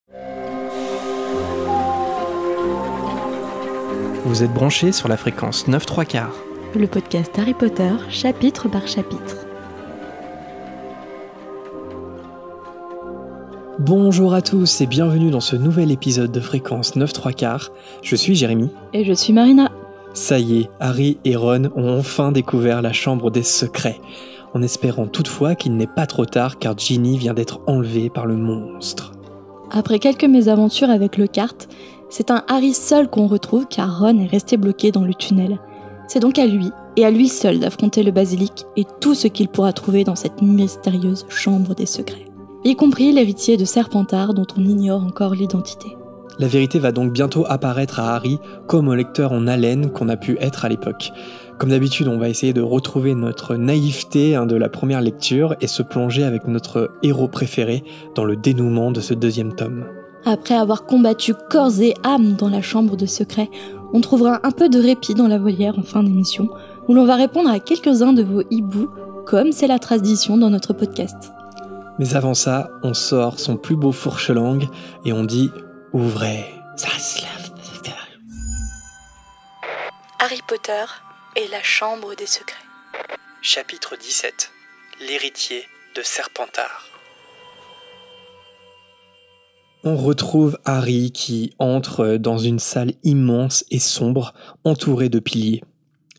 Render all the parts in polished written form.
Vous êtes branchés sur la fréquence 9/3/4. Le podcast Harry Potter, chapitre par chapitre. Bonjour à tous et bienvenue dans ce nouvel épisode de fréquence 9/3/4. Je suis Jérémy. Et je suis Marina. Ça y est, Harry et Ron ont enfin découvert la chambre des secrets, en espérant toutefois qu'il n'est pas trop tard car Ginny vient d'être enlevée par le monstre. Après quelques mésaventures avec le kart, c'est un Harry seul qu'on retrouve car Ron est resté bloqué dans le tunnel. C'est donc à lui, et à lui seul d'affronter le basilic et tout ce qu'il pourra trouver dans cette mystérieuse chambre des secrets. Y compris l'héritier de Serpentard dont on ignore encore l'identité. La vérité va donc bientôt apparaître à Harry comme au lecteur en haleine qu'on a pu être à l'époque. Comme d'habitude, on va essayer de retrouver notre naïveté de la première lecture et se plonger avec notre héros préféré dans le dénouement de ce deuxième tome. Après avoir combattu corps et âme dans la chambre de secret, on trouvera un peu de répit dans la volière en fin d'émission, où l'on va répondre à quelques-uns de vos hiboux, comme c'est la tradition dans notre podcast. Mais avant ça, on sort son plus beau fourche-langue et on dit « Ouvrez ». Harry Potter et la chambre des secrets. Chapitre 17. L'héritier de Serpentard. On retrouve Harry qui entre dans une salle immense et sombre, entourée de piliers.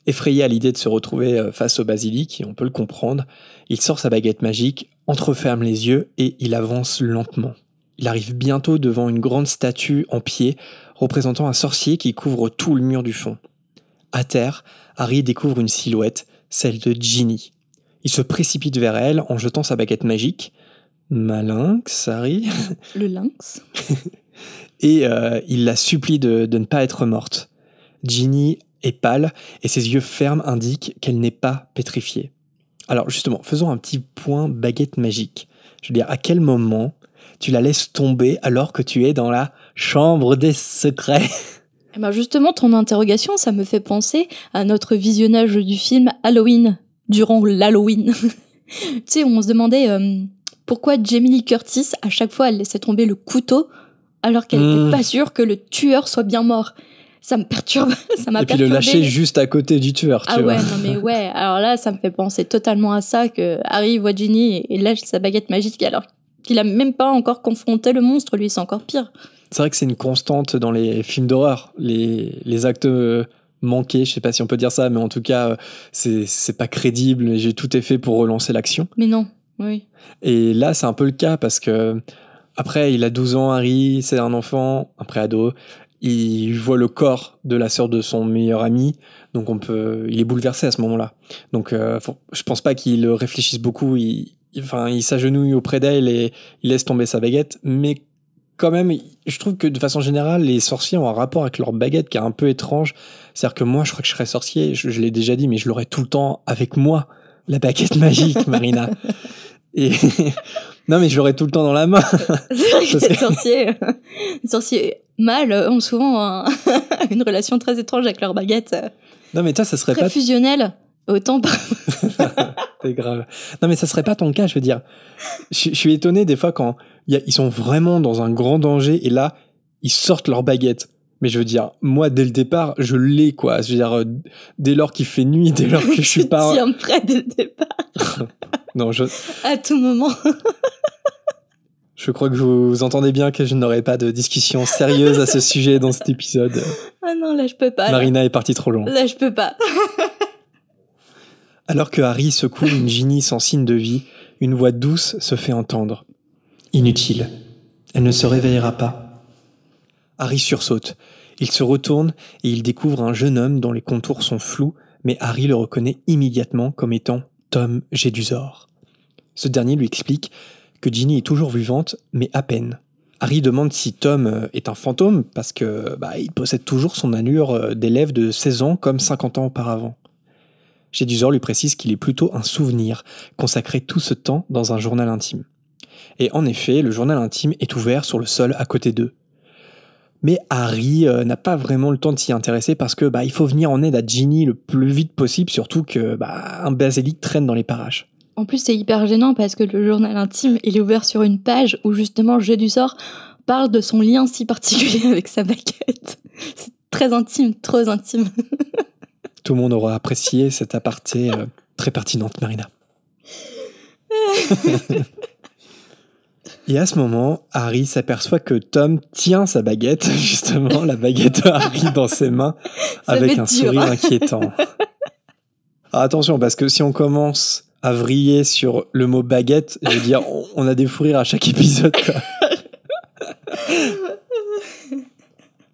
Effrayé à l'idée de se retrouver face au basilic, et on peut le comprendre, il sort sa baguette magique, entreferme les yeux et il avance lentement. Il arrive bientôt devant une grande statue en pied, représentant un sorcier qui couvre tout le mur du fond. À terre, Harry découvre une silhouette, celle de Ginny. Il se précipite vers elle en jetant sa baguette magique. Malinx, Harry. Le lynx. Et il la supplie de ne pas être morte. Ginny est pâle et ses yeux fermes indiquent qu'elle n'est pas pétrifiée. Alors justement, faisons un petit point baguette magique. Je veux dire, à quel moment tu la laisses tomber alors que tu es dans la chambre des secrets ? Eh ben justement, ton interrogation, ça me fait penser à notre visionnage du film Halloween, durant l'Halloween. Tu sais, on se demandait pourquoi Jamie Lee Curtis, à chaque fois, elle laissait tomber le couteau alors qu'elle n'était pas sûre que le tueur soit bien mort. Ça me perturbe, ça m'a perturbé. Et puis le lâcher juste à côté du tueur, tu vois. Ah ouais, non mais ouais, alors là, ça me fait penser totalement à ça, que Harry voit Ginny et lâche sa baguette magique alors qu'il a même pas encore confronté le monstre, lui, c'est encore pire. C'est vrai que c'est une constante dans les films d'horreur, les actes manqués, je sais pas si on peut dire ça, mais en tout cas, c'est pas crédible, tout est fait pour relancer l'action. Mais non, oui. Et là, c'est un peu le cas, parce que après, il a 12 ans, Harry, c'est un enfant, un pré-ado, il voit le corps de la sœur de son meilleur ami, donc il est bouleversé à ce moment-là. Donc je pense pas qu'il réfléchisse beaucoup, il s'agenouille auprès d'elle et il laisse tomber sa baguette, mais quand même, je trouve que de façon générale, les sorciers ont un rapport avec leur baguette qui est un peu étrange. C'est-à-dire que moi, je crois que je serais sorcier, je l'ai déjà dit, mais je l'aurais tout le temps avec moi, la baguette magique, Marina. Et non, mais je l'aurais tout le temps dans la main. C'est vrai que les sorciers mâles ont souvent une relation très étrange avec leur baguette. Non, mais toi, ça serait très pas fusionnelle, autant pas. C'est grave. Non, mais ça serait pas ton cas, je veux dire. Je suis étonné des fois quand ils sont vraiment dans un grand danger et là, ils sortent leur baguette. Mais je veux dire, moi, dès le départ, je l'ai, quoi. Je veux dire, dès lors qu'il fait nuit, dès lors que je suis pas... Tu tiens prêt dès le départ. Non, À tout moment. Je crois que vous entendez bien que je n'aurai pas de discussion sérieuse à ce sujet dans cet épisode. Ah non, là, je peux pas. Marina est partie trop loin. Là, je peux pas. Alors que Harry secoue une Ginny sans signe de vie, une voix douce se fait entendre. Inutile. Elle ne se réveillera pas. Harry sursaute. Il se retourne et il découvre un jeune homme dont les contours sont flous, mais Harry le reconnaît immédiatement comme étant Tom Jedusor. Ce dernier lui explique que Ginny est toujours vivante, mais à peine. Harry demande si Tom est un fantôme, parce que il possède toujours son allure d'élève de 16 ans comme 50 ans auparavant. Jedusor lui précise qu'il est plutôt un souvenir, consacré tout ce temps dans un journal intime. Et en effet, le journal intime est ouvert sur le sol à côté d'eux. Mais Harry n'a pas vraiment le temps de s'y intéresser parce que il faut venir en aide à Ginny le plus vite possible, surtout que un basilic traîne dans les parages. En plus, c'est hyper gênant parce que le journal intime, il est ouvert sur une page où justement Jedusor parle de son lien si particulier avec sa baguette. C'est très intime, trop intime. Tout le monde aura apprécié cette aparté très pertinente, Marina. Et à ce moment, Harry s'aperçoit que Tom tient sa baguette, justement, la baguette de Harry dans ses mains, avec un sourire inquiétant. Alors attention, parce que si on commence à vriller sur le mot baguette, je veux dire, on a des fous rires à chaque épisode, quoi.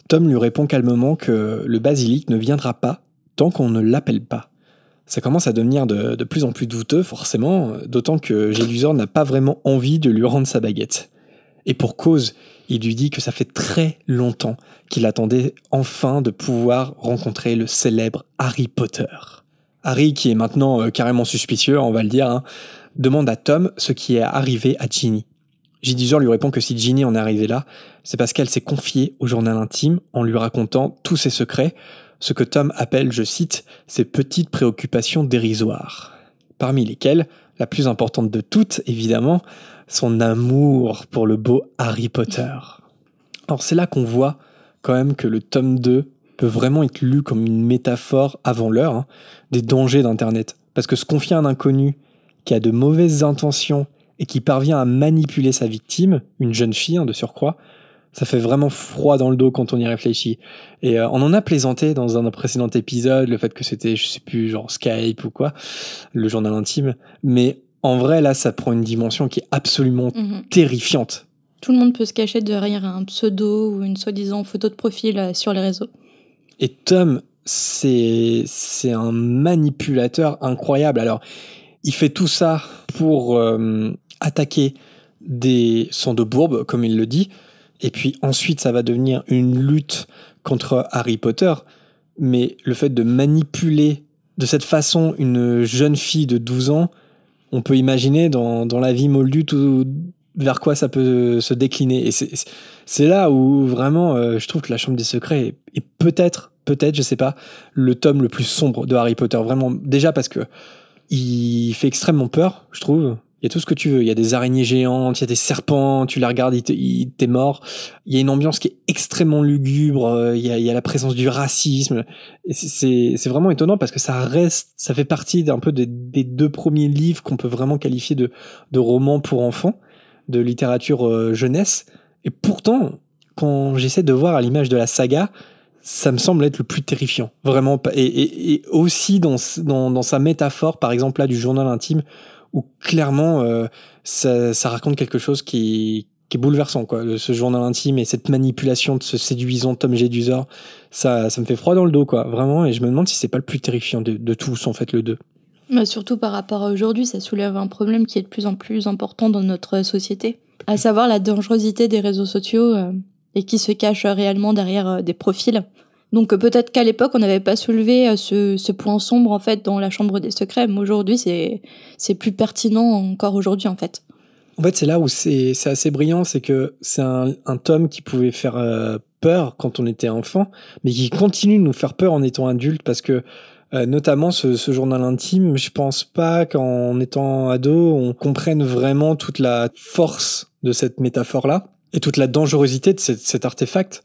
Tom lui répond calmement que le basilic ne viendra pas tant qu'on ne l'appelle pas. Ça commence à devenir de plus en plus douteux, forcément, d'autant que Gédusor n'a pas vraiment envie de lui rendre sa baguette. Et pour cause, il lui dit que ça fait très longtemps qu'il attendait enfin de pouvoir rencontrer le célèbre Harry Potter. Harry, qui est maintenant carrément suspicieux, on va le dire, demande à Tom ce qui est arrivé à Ginny. Gédusor lui répond que si Ginny en est arrivée là, c'est parce qu'elle s'est confiée au journal intime en lui racontant tous ses secrets, ce que Tom appelle, je cite, ses petites préoccupations dérisoires. Parmi lesquelles, la plus importante de toutes, évidemment, son amour pour le beau Harry Potter. Alors c'est là qu'on voit quand même que le tome 2 peut vraiment être lu comme une métaphore avant l'heure des dangers d'Internet. Parce que se confier à un inconnu qui a de mauvaises intentions et qui parvient à manipuler sa victime, une jeune fille de surcroît, ça fait vraiment froid dans le dos quand on y réfléchit. Et on en a plaisanté dans un précédent épisode, le fait que c'était, je sais plus, genre Skype ou quoi, le journal intime. Mais en vrai, là, ça prend une dimension qui est absolument terrifiante. Tout le monde peut se cacher derrière un pseudo ou une soi-disant photo de profil sur les réseaux. Et Tom, c'est un manipulateur incroyable. Alors, il fait tout ça pour attaquer des sangs de bourbe, comme il le dit. Et puis ensuite, ça va devenir une lutte contre Harry Potter. Mais le fait de manipuler de cette façon une jeune fille de 12 ans, on peut imaginer dans la vie moldue vers quoi ça peut se décliner. Et c'est là où vraiment, je trouve que La Chambre des Secrets est peut-être, je sais pas, le tome le plus sombre de Harry Potter. Vraiment, déjà parce que il fait extrêmement peur, je trouve. Il y a tout ce que tu veux. Il y a des araignées géantes, il y a des serpents, tu les regardes, t'es mort. Il y a une ambiance qui est extrêmement lugubre, il y a la présence du racisme. Et c'est vraiment étonnant parce que ça fait partie d'un peu des deux premiers livres qu'on peut vraiment qualifier de romans pour enfants, de littérature jeunesse. Et pourtant, quand j'essaie de voir à l'image de la saga, ça me semble être le plus terrifiant. Vraiment. Et aussi dans sa métaphore, par exemple là, du journal intime, où clairement ça raconte quelque chose qui est bouleversant, quoi. Ce journal intime et cette manipulation de ce séduisant Tom Gédusor, ça me fait froid dans le dos, quoi, vraiment. Et je me demande si c'est pas le plus terrifiant de tous, en fait, le 2. Bah surtout par rapport à aujourd'hui, ça soulève un problème qui est de plus en plus important dans notre société, à savoir la dangerosité des réseaux sociaux et qui se cache réellement derrière des profils. Donc peut-être qu'à l'époque, on n'avait pas soulevé ce point sombre en fait dans La Chambre des Secrets, mais aujourd'hui, c'est plus pertinent encore aujourd'hui en fait. En fait, c'est là où c'est assez brillant, c'est que c'est un tome qui pouvait faire peur quand on était enfant, mais qui continue de nous faire peur en étant adulte, parce que notamment ce journal intime, je pense pas qu'en étant ado, on comprenne vraiment toute la force de cette métaphore-là, et toute la dangerosité de cet artefact.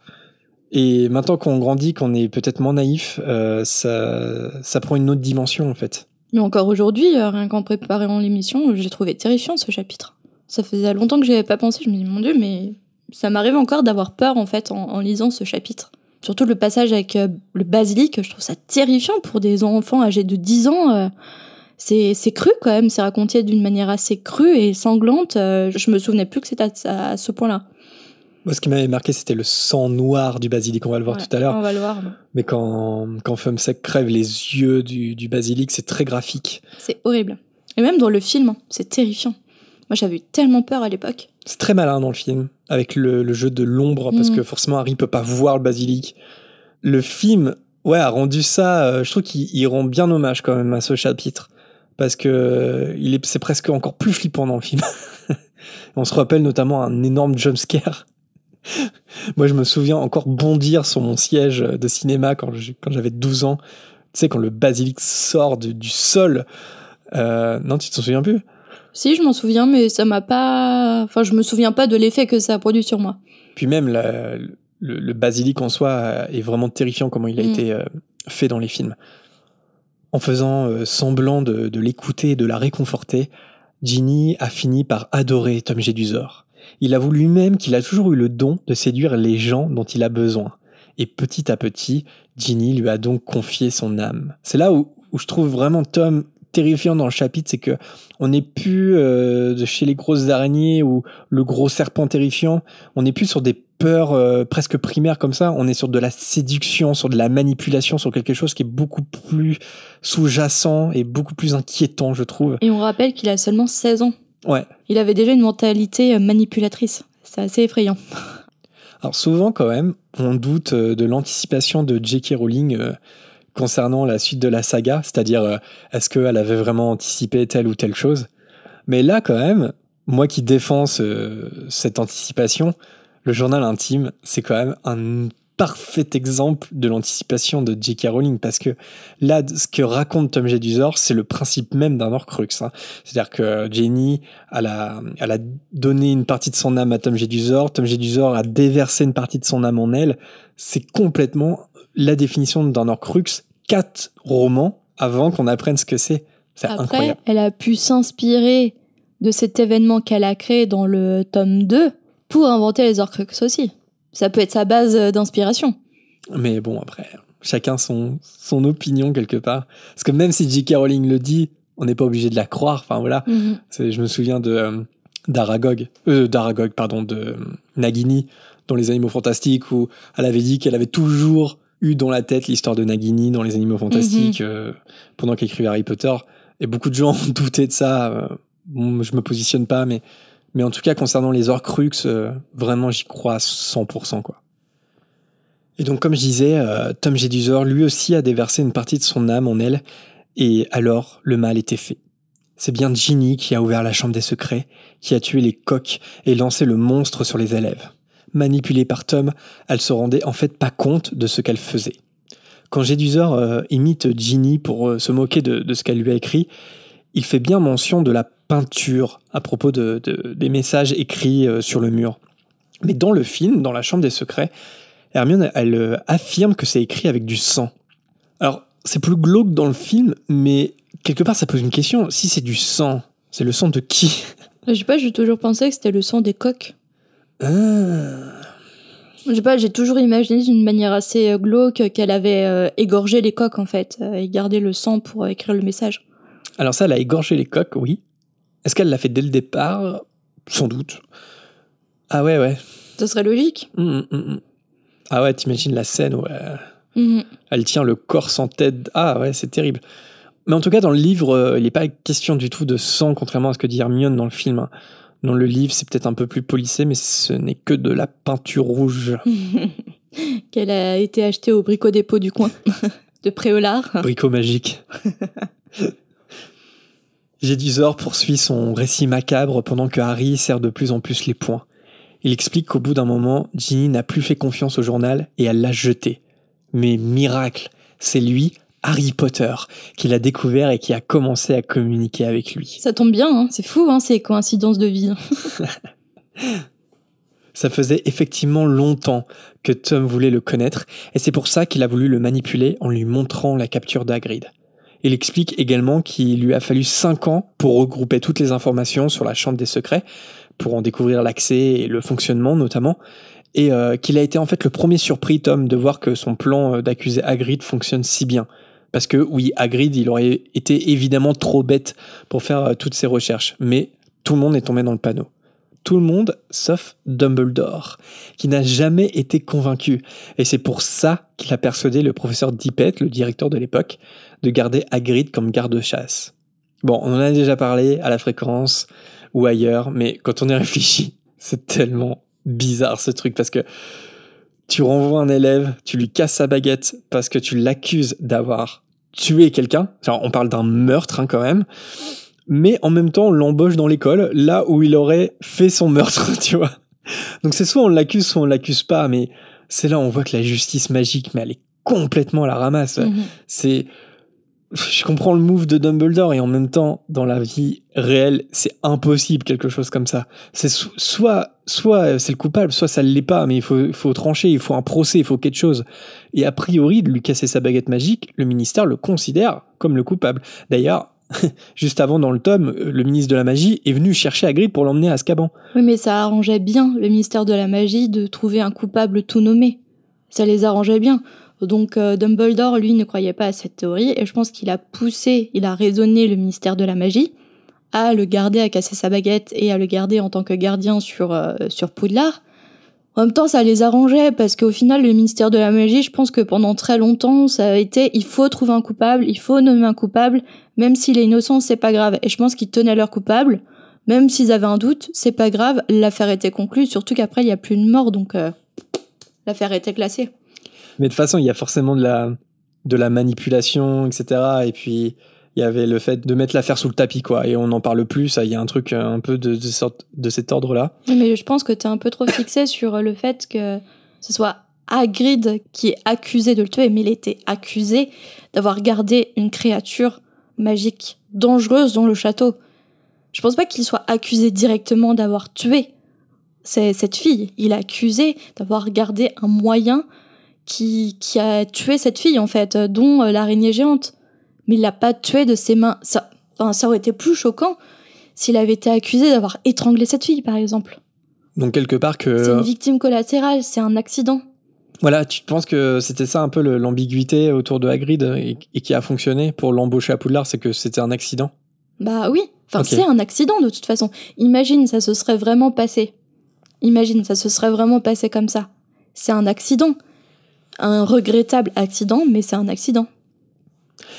Et maintenant qu'on grandit, qu'on est peut-être moins naïf, ça prend une autre dimension en fait. Mais encore aujourd'hui, rien qu'en préparant l'émission, j'ai trouvé terrifiant ce chapitre. Ça faisait longtemps que j'y avais pas pensé, je me dis mon Dieu, mais ça m'arrive encore d'avoir peur en fait en lisant ce chapitre. Surtout le passage avec le basilic, je trouve ça terrifiant pour des enfants âgés de 10 ans. C'est cru quand même, c'est raconté d'une manière assez crue et sanglante. Je me souvenais plus que c'était à ce point-là. Moi, ce qui m'avait marqué, c'était le sang noir du basilic. On va le voir tout à l'heure. On va le voir. Mais quand Fumsec crève les yeux du basilic, c'est très graphique. C'est horrible. Et même dans le film, c'est terrifiant. Moi, j'avais eu tellement peur à l'époque. C'est très malin dans le film, avec le jeu de l'ombre, parce que forcément, Harry peut pas voir le basilic. Le film, a rendu ça... je trouve qu'il rend bien hommage quand même à ce chapitre, parce que c'est presque encore plus flippant dans le film. On se rappelle notamment un énorme jumpscare. Moi, je me souviens encore bondir sur mon siège de cinéma quand j'avais 12 ans. Tu sais, quand le basilic sort du sol. Non, tu t'en souviens plus ? Si, je m'en souviens, mais ça m'a pas... Enfin, je me souviens pas de l'effet que ça a produit sur moi. Puis même le basilic en soi est vraiment terrifiant comment il a été fait dans les films. En faisant semblant de l'écouter et de la réconforter, Ginny a fini par adorer Tom Jedusor. Il avoue lui-même qu'il a toujours eu le don de séduire les gens dont il a besoin. Et petit à petit, Ginny lui a donc confié son âme. C'est là où je trouve vraiment Tom terrifiant dans le chapitre, c'est que on n'est plus de chez les grosses araignées ou le gros serpent terrifiant. On n'est plus sur des peurs presque primaires comme ça. On est sur de la séduction, sur de la manipulation, sur quelque chose qui est beaucoup plus sous-jacent et beaucoup plus inquiétant, je trouve. Et on rappelle qu'il a seulement 16 ans. Ouais. Il avait déjà une mentalité manipulatrice. C'est assez effrayant. Alors souvent quand même, on doute de l'anticipation de J.K. Rowling concernant la suite de la saga, c'est-à-dire est-ce qu'elle avait vraiment anticipé telle ou telle chose. Mais là quand même, moi qui défends cette anticipation, le journal intime, c'est quand même un parfait exemple de l'anticipation de J.K. Rowling, parce que là, ce que raconte Tom Jedusor, c'est le principe même d'un Horcrux. Hein. C'est-à-dire que Ginny, elle a donné une partie de son âme à Tom Jedusor a déversé une partie de son âme en elle. C'est complètement la définition d'un Horcrux. 4 romans avant qu'on apprenne ce que c'est. C'est incroyable. Après, elle a pu s'inspirer de cet événement qu'elle a créé dans le tome 2 pour inventer les Horcrux aussi. Ça peut être sa base d'inspiration. Mais bon, après, chacun son opinion quelque part. Parce que même si J.K. Rowling le dit, on n'est pas obligé de la croire. Enfin voilà. Je me souviens de Nagini dans Les Animaux Fantastiques, où elle avait dit qu'elle avait toujours eu dans la tête l'histoire de Nagini dans Les Animaux Fantastiques pendant qu'elle écrivait Harry Potter. Et beaucoup de gens ont douté de ça. Bon, je me positionne pas, mais en tout cas, concernant les Horcrux, vraiment, j'y crois à 100%, quoi. Et donc, comme je disais, Tom Jedusor, lui aussi, a déversé une partie de son âme en elle, et alors, le mal était fait. C'est bien Ginny qui a ouvert la chambre des secrets, qui a tué les coqs et lancé le monstre sur les élèves. Manipulée par Tom, elle se rendait en fait pas compte de ce qu'elle faisait. Quand Jedusor imite Ginny pour se moquer de ce qu'elle lui a écrit, il fait bien mention de la peinture à propos des messages écrits sur le mur. Mais dans le film, dans la chambre des secrets, Hermione, elle affirme que c'est écrit avec du sang. Alors, c'est plus glauque dans le film, mais quelque part, ça pose une question. Si c'est du sang, c'est le sang de qui ? Je sais pas, j'ai toujours pensé que c'était le sang des coqs. Je sais pas, j'ai toujours imaginé d'une manière assez glauque qu'elle avait égorgé les coqs, en fait, et gardé le sang pour écrire le message. Alors ça, elle a égorgé les coqs, oui. Est-ce qu'elle l'a fait dès le départ ? Sans doute. Ah ouais. Ça serait logique. Ah ouais, t'imagines la scène où elle tient le corps sans tête. Ah ouais, c'est terrible. Mais en tout cas, dans le livre, il n'est pas question du tout de sang, contrairement à ce que dit Hermione dans le film. Dans le livre, c'est peut-être un peu plus policé, mais ce n'est que de la peinture rouge. Qu'elle a été achetée au Brico-Dépôt du coin, de Préolard. Brico magique. Jedusor poursuit son récit macabre pendant que Harry serre de plus en plus les poings. Il explique qu'au bout d'un moment, Ginny n'a plus fait confiance au journal et elle l'a jeté. Mais miracle, c'est lui, Harry Potter, qui l'a découvert et qui a commencé à communiquer avec lui. Ça tombe bien, hein, c'est fou, hein, ces coïncidences de vie. Ça faisait effectivement longtemps que Tom voulait le connaître, et c'est pour ça qu'il a voulu le manipuler en lui montrant la capture d'Hagrid. Il explique également qu'il lui a fallu 5 ans pour regrouper toutes les informations sur la chambre des secrets, pour en découvrir l'accès et le fonctionnement notamment, et qu'il a été en fait le premier surpris, Tom, de voir que son plan d'accuser Hagrid fonctionne si bien. Parce que oui, Hagrid, il aurait été évidemment trop bête pour faire toutes ces recherches, mais tout le monde est tombé dans le panneau. Tout le monde, sauf Dumbledore, qui n'a jamais été convaincu. Et c'est pour ça qu'il a persuadé le professeur Dippet, le directeur de l'époque, de garder Hagrid comme garde-chasse. Bon, on en a déjà parlé à la fréquence ou ailleurs, mais quand on y réfléchit, c'est tellement bizarre ce truc, parce que tu renvoies un élève, tu lui casses sa baguette parce que tu l'accuses d'avoir tué quelqu'un. Genre, on parle d'un meurtre quand même. Mais en même temps, on l'embauche dans l'école, là où il aurait fait son meurtre, tu vois. Donc c'est soit on l'accuse, soit on l'accuse pas, mais c'est là où on voit que la justice magique, mais elle est complètement à la ramasse. C'est je comprends le move de Dumbledore et en même temps, dans la vie réelle, c'est impossible quelque chose comme ça. C'est soit c'est le coupable, soit ça ne l'est pas, mais il faut trancher, il faut un procès, il faut quelque chose. Et a priori, de lui casser sa baguette magique, le ministère le considère comme le coupable. D'ailleurs, juste avant dans le tome, le ministre de la Magie est venu chercher Hagrid pour l'emmener à Azkaban. Oui, mais ça arrangeait bien le ministère de la Magie de trouver un coupable tout nommé. Ça les arrangeait bien. Donc Dumbledore, lui, ne croyait pas à cette théorie et je pense qu'il a raisonné le ministère de la Magie à le garder, à casser sa baguette et à le garder en tant que gardien sur Poudlard. En même temps, ça les arrangeait parce qu'au final, le ministère de la Magie, je pense que pendant très longtemps, ça a été il faut trouver un coupable, il faut nommer un coupable, même s'il est innocent, c'est pas grave. Et je pense qu'ils tenaient leur coupable, même s'ils avaient un doute, c'est pas grave, l'affaire était conclue, surtout qu'après, il n'y a plus de mort, donc l'affaire était classée. Mais de toute façon, il y a forcément de la manipulation, etc. Et puis, il y avait le fait de mettre l'affaire sous le tapis, quoi. Et on n'en parle plus, ça, il y a un truc un peu de cet ordre-là. Mais je pense que t'es un peu trop fixé sur le fait que ce soit Hagrid qui est accusé de le tuer, mais il était accusé d'avoir gardé une créature magique dangereuse dans le château. Je pense pas qu'il soit accusé directement d'avoir tué cette fille. Il est accusé d'avoir gardé un moyen qui a tué cette fille, en fait, dont l'araignée géante. Mais il l'a pas tuée de ses mains. Ça aurait été plus choquant s'il avait été accusé d'avoir étranglé cette fille, par exemple. Donc, quelque part que... C'est une victime collatérale, c'est un accident. Voilà, tu penses que c'était ça un peu l'ambiguïté autour de Hagrid et qui a fonctionné pour l'embaucher à Poudlard, c'est que c'était un accident? Bah oui, Okay. C'est un accident de toute façon. Imagine, ça se serait vraiment passé. Comme ça. C'est un accident. Un regrettable accident, mais c'est un accident.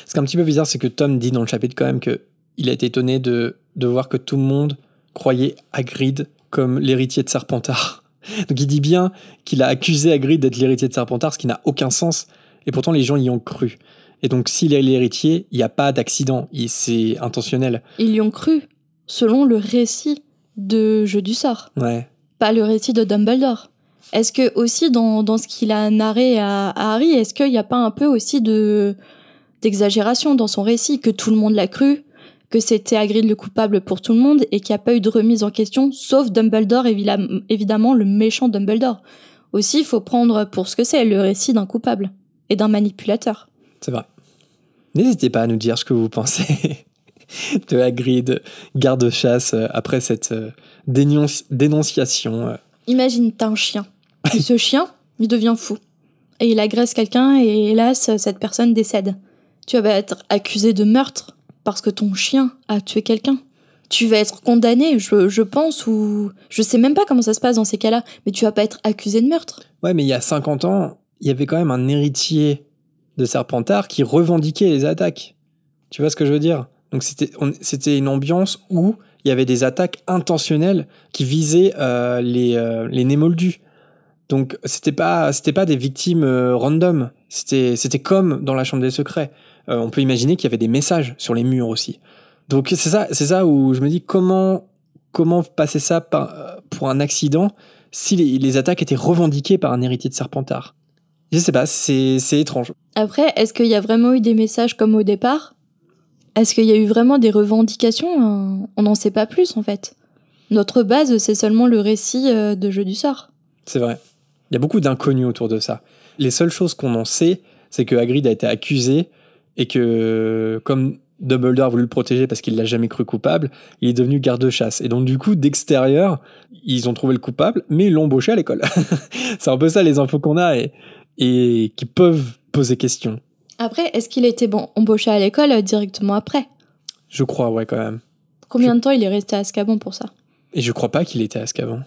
Ce qui est un petit peu bizarre, c'est que Tom dit dans le chapitre quand même qu'il a été étonné de voir que tout le monde croyait Hagrid comme l'héritier de Serpentard. Donc il dit bien qu'il a accusé Hagrid d'être l'héritier de Serpentard, ce qui n'a aucun sens. Et pourtant les gens y ont cru. Et donc s'il est l'héritier, il n'y a pas d'accident. C'est intentionnel. Ils y ont cru, selon le récit de Jeu du sort. Ouais. Pas le récit de Dumbledore. Est-ce que aussi dans ce qu'il a narré à Harry, est-ce qu'il n'y a pas un peu aussi d'exagération dans son récit, que tout le monde l'a cru, que c'était Hagrid le coupable pour tout le monde et qu'il n'y a pas eu de remise en question, sauf Dumbledore, évidemment le méchant Dumbledore. Aussi, il faut prendre pour ce que c'est, le récit d'un coupable et d'un manipulateur. C'est vrai. N'hésitez pas à nous dire ce que vous pensez de Hagrid, garde-chasse, après cette dénonciation. Imagine, t'as un chien. Et ce chien, il devient fou. Et il agresse quelqu'un et hélas, cette personne décède. Tu vas être accusé de meurtre parce que ton chien a tué quelqu'un. Tu vas être condamné, je pense, ou... Je sais même pas comment ça se passe dans ces cas-là, mais tu vas pas être accusé de meurtre. Ouais, mais il y a 50 ans, il y avait quand même un héritier de Serpentard qui revendiquait les attaques. Tu vois ce que je veux dire? Donc c'était une ambiance où il y avait des attaques intentionnelles qui visaient les Némoldus. Donc c'était pas des victimes random. C'était comme dans la Chambre des Secrets. On peut imaginer qu'il y avait des messages sur les murs aussi. Donc c'est ça où je me dis comment passer ça pour un accident si les attaques étaient revendiquées par un héritier de Serpentard. Je sais pas, c'est étrange. Après, est-ce qu'il y a vraiment eu des messages comme au départ? Est-ce qu'il y a eu vraiment des revendications? On n'en sait pas plus, en fait. Notre base, c'est seulement le récit de Jeu du sort. C'est vrai. Il y a beaucoup d'inconnus autour de ça. Les seules choses qu'on en sait, c'est que Hagrid a été accusé et que, comme Dumbledore a voulu le protéger parce qu'il l'a jamais cru coupable, il est devenu garde-chasse. Et donc, du coup, d'extérieur, ils ont trouvé le coupable, mais ils l'ont embauché à l'école. C'est un peu ça les infos qu'on a et qui peuvent poser question. Après, est-ce qu'il a été embauché à l'école directement après? Je crois, ouais, quand même. Combien de temps il est resté à Azkaban pour ça? Et je crois pas qu'il était à Azkaban.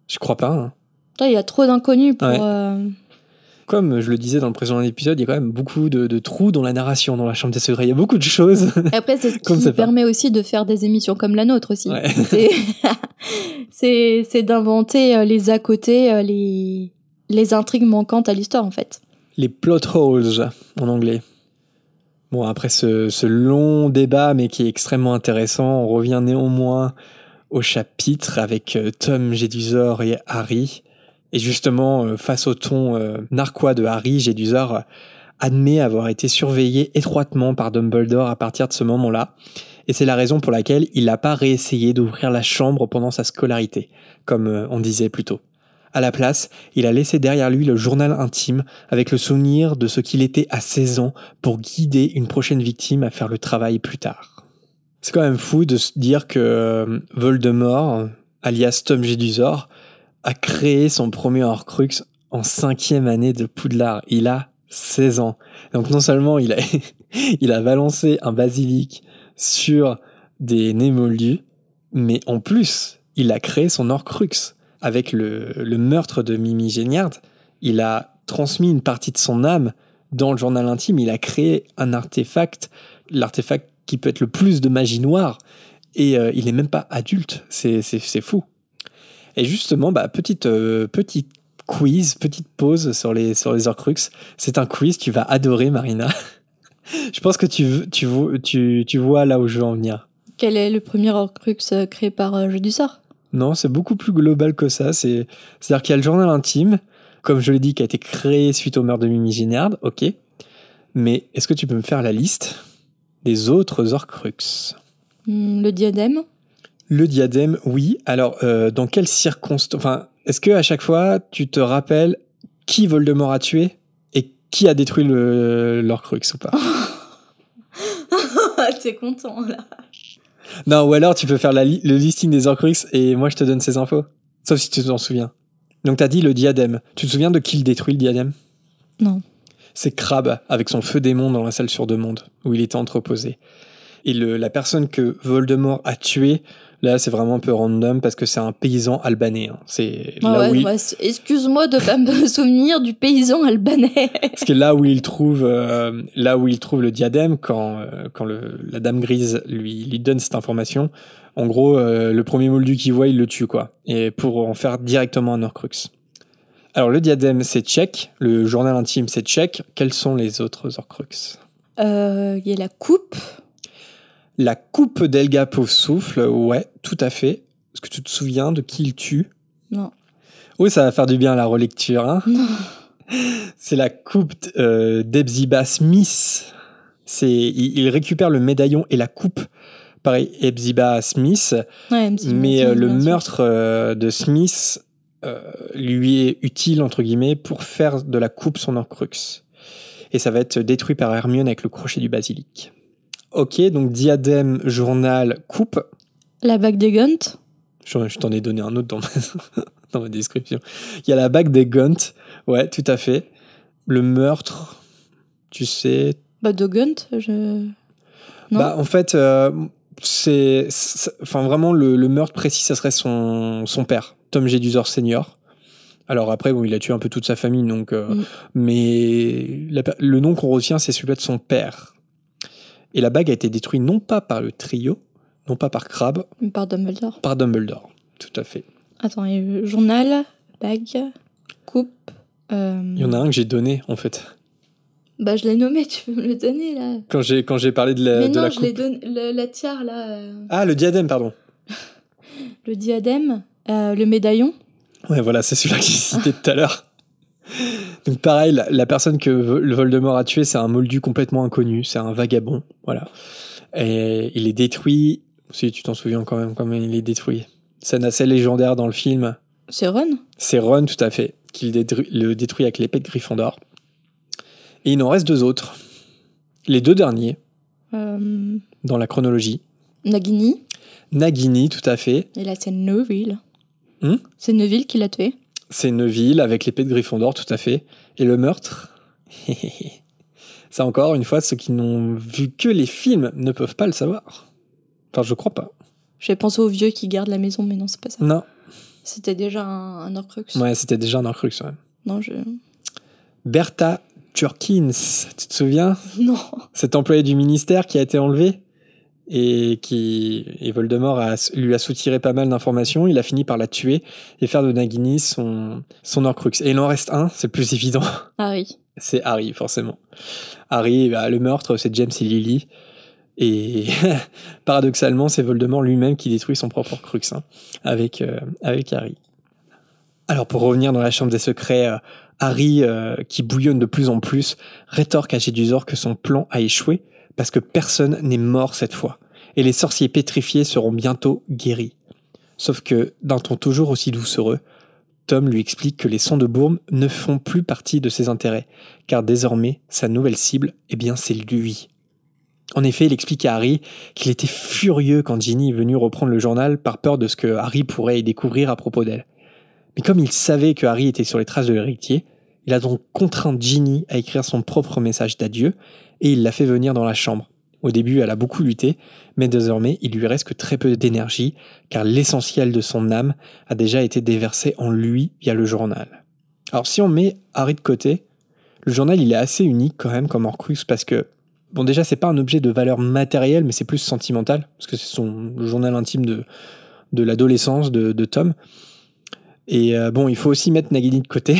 Je crois pas. Hein. Il y a trop d'inconnus pour... Ouais. Comme je le disais dans le précédent épisode, il y a quand même beaucoup de trous dans la narration, dans la Chambre des Secrets. Il y a beaucoup de choses. Après, c'est ce qui permet aussi de faire des émissions comme la nôtre aussi. Ouais. C'est d'inventer les à côté, les intrigues manquantes à l'histoire, en fait. Les plot holes, en anglais. Bon, après ce long débat, mais qui est extrêmement intéressant, on revient néanmoins au chapitre avec Tom, Jedusor et Harry. Et justement, face au ton narquois de Harry, Jedusor admet avoir été surveillé étroitement par Dumbledore à partir de ce moment-là, et c'est la raison pour laquelle il n'a pas réessayé d'ouvrir la chambre pendant sa scolarité, comme on disait plus tôt. À la place, il a laissé derrière lui le journal intime avec le souvenir de ce qu'il était à 16 ans pour guider une prochaine victime à faire le travail plus tard. C'est quand même fou de se dire que Voldemort, alias Tom Jedusor, a créé son premier Horcrux en 5e année de Poudlard. Il a 16 ans. Donc non seulement il a balancé un basilic sur des nez moldus, mais en plus, il a créé son Horcrux. Avec le meurtre de Mimi Géniard, il a transmis une partie de son âme dans le journal intime. Il a créé un artefact, l'artefact qui peut être le plus de magie noire, et il n'est même pas adulte. C'est fou. Et justement, petit quiz, petite pause sur les Horcrux. C'est un quiz, tu vas adorer, Marina. Je pense que tu vois là où je veux en venir. Quel est le premier Horcrux créé par Jedusor ? Non, c'est beaucoup plus global que ça. C'est-à-dire qu'il y a le journal intime, comme je l'ai dit, qui a été créé suite au meurtre de Mimi Géniard, ok. Mais est-ce que tu peux me faire la liste des autres Horcrux ? Le diadème ? Le diadème, oui. Alors, dans quelles circonstances... Enfin, est-ce que à chaque fois, tu te rappelles qui Voldemort a tué et qui a détruit l'Horcrux ou pas ? T'es content, là. Non, ou alors tu peux faire le listing des Horcrux et moi je te donne ces infos. Sauf si tu t'en souviens. Donc t'as dit le diadème. Tu te souviens de qui le détruit, le diadème ? Non. C'est Crabbe, avec son feu démon dans la salle sur demande, où il était entreposé. Et la personne que Voldemort a tuée, là c'est vraiment un peu random parce que c'est un paysan albanais. Hein. C'est là où excuse-moi de pas me souvenir du paysan albanais. Parce que là où il trouve le diadème, quand la Dame Grise lui donne cette information, en gros, le premier moldu qu'il voit, il le tue, quoi. Et pour en faire directement un Horcrux. Alors, le diadème, c'est check. Le journal intime, c'est check. Quels sont les autres Horcrux ? Il y a la coupe. La coupe d'Helga Pauvre-Souffle, ouais, tout à fait. Est-ce que tu te souviens de qui il tue ? Non. Oui, ça va faire du bien à la relecture, hein. Non. C'est la coupe d'Hepzibah Smith. Il récupère le médaillon et la coupe par Hepzibah Smith. Ouais, mais le meurtre de Smith lui est utile, entre guillemets, pour faire de la coupe son Horcrux. Et ça va être détruit par Hermione avec le crochet du basilic. Ok, donc diadème, journal, coupe. La bague des Gunt. Je t'en ai donné un autre dans ma description. Il y a la bague des Gunt. Ouais, tout à fait. Le meurtre, tu sais... de Gunt, non. En fait, vraiment, le meurtre précis, ça serait son père, Tom Jedusor Senior. Alors après, bon, il a tué un peu toute sa famille, donc... Mais le nom qu'on retient, c'est celui de son père. Et la bague a été détruite non pas par le trio, non pas par Crabbe... Mais par Dumbledore. Par Dumbledore, tout à fait. Attends, journal, bague, coupe... Il y en a un que j'ai donné, en fait. Je l'ai nommé, tu peux me le donner, là. Quand j'ai parlé de la coupe. Mais non, je l'ai donné, la tiare, là. Ah, le diadème, pardon. Le diadème, le médaillon. Ouais, voilà, c'est celui-là que j'ai cité tout à l'heure. Donc pareil, la personne que le Voldemort a tué, c'est un moldu complètement inconnu, c'est un vagabond, voilà. Et il est détruit, si tu t'en souviens quand même comment il est détruit. Scène assez légendaire dans le film. C'est Ron ? C'est Ron, tout à fait, qui le détruit avec l'épée de Gryffondor. Et il en reste 2 autres. Les 2 derniers, dans la chronologie. Nagini, tout à fait. Et là, c'est Neville. C'est Neville qui l'a tué. C'est Neville avec l'épée de Gryffondor, tout à fait. Et le meurtre, ça encore une fois, ceux qui n'ont vu que les films ne peuvent pas le savoir. Enfin, je crois pas. J'ai pensé aux vieux qui gardent la maison, mais non, c'est pas ça. Non. C'était déjà un Horcrux. Ouais, c'était déjà un Horcrux, ouais. Non, Bertha Turkins, tu te souviens ? Non. Cet employé du ministère qui a été enlevé et Voldemort lui a soutiré pas mal d'informations. Il a fini par la tuer et faire de Nagini son Horcrux. Et il en reste un, c'est plus évident. Harry. C'est Harry, forcément. Harry, le meurtre, c'est James et Lily. Et paradoxalement, c'est Voldemort lui-même qui détruit son propre Horcrux, hein, avec Harry. Alors pour revenir dans la chambre des secrets, Harry, qui bouillonne de plus en plus, rétorque à Jedusor que son plan a échoué parce que personne n'est mort cette fois. Et les sorciers pétrifiés seront bientôt guéris. Sauf que, d'un ton toujours aussi doucereux, Tom lui explique que les sons de Bourne ne font plus partie de ses intérêts, car désormais, sa nouvelle cible, eh bien c'est lui. En effet, il explique à Harry qu'il était furieux quand Ginny est venue reprendre le journal par peur de ce que Harry pourrait y découvrir à propos d'elle. Mais comme il savait que Harry était sur les traces de l'héritier, il a donc contraint Ginny à écrire son propre message d'adieu et il l'a fait venir dans la chambre. Au début, elle a beaucoup lutté, mais désormais, il lui reste que très peu d'énergie, car l'essentiel de son âme a déjà été déversé en lui via le journal. Alors si on met Harry de côté, le journal il est assez unique quand même comme Horcrux parce que, bon déjà c'est pas un objet de valeur matérielle, mais c'est plus sentimental, parce que c'est le journal intime de l'adolescence de Tom. Et bon, il faut aussi mettre Nagini de côté,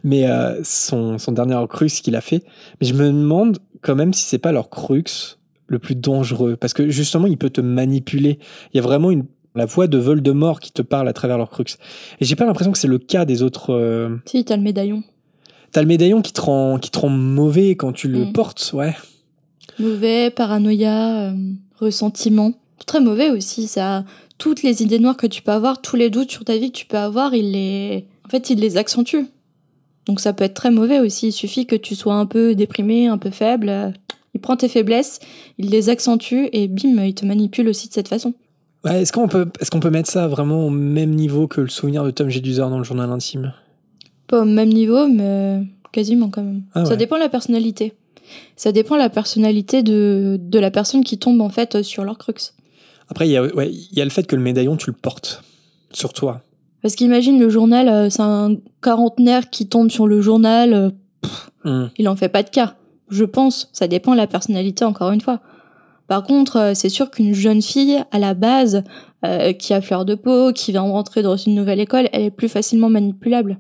mais son dernier Horcrux qu'il a fait. Mais je me demande quand même si c'est pas l'Horcrux le plus dangereux, parce que justement, il peut te manipuler. Il y a vraiment la voix de Voldemort qui te parle à travers l'Horcrux. Et j'ai pas l'impression que c'est le cas des autres... Si, t'as le médaillon. T'as le médaillon qui te rend mauvais quand tu le portes, ouais. Mauvais, paranoïa, ressentiment. Très mauvais aussi, ça... Toutes les idées noires que tu peux avoir, tous les doutes sur ta vie que tu peux avoir, il les accentue. Donc ça peut être très mauvais aussi. Il suffit que tu sois un peu déprimé, un peu faible. Il prend tes faiblesses, il les accentue et bim, il te manipule aussi de cette façon. Ouais, est-ce qu'on peut mettre ça vraiment au même niveau que le souvenir de Tom Jedusor dans le journal intime ? Pas au même niveau, mais quasiment quand même. Ah ouais. Ça dépend de la personnalité. Ça dépend de la personnalité de la personne qui tombe en fait sur l'Horcrux. Après, il y a le fait que le médaillon, tu le portes sur toi. Parce qu'imagine le journal, c'est un quarantenaire qui tombe sur le journal, il en fait pas de cas. Je pense, ça dépend de la personnalité encore une fois. Par contre, c'est sûr qu'une jeune fille, à la base, qui a fleur de peau, qui vient de rentrer dans une nouvelle école, elle est plus facilement manipulable.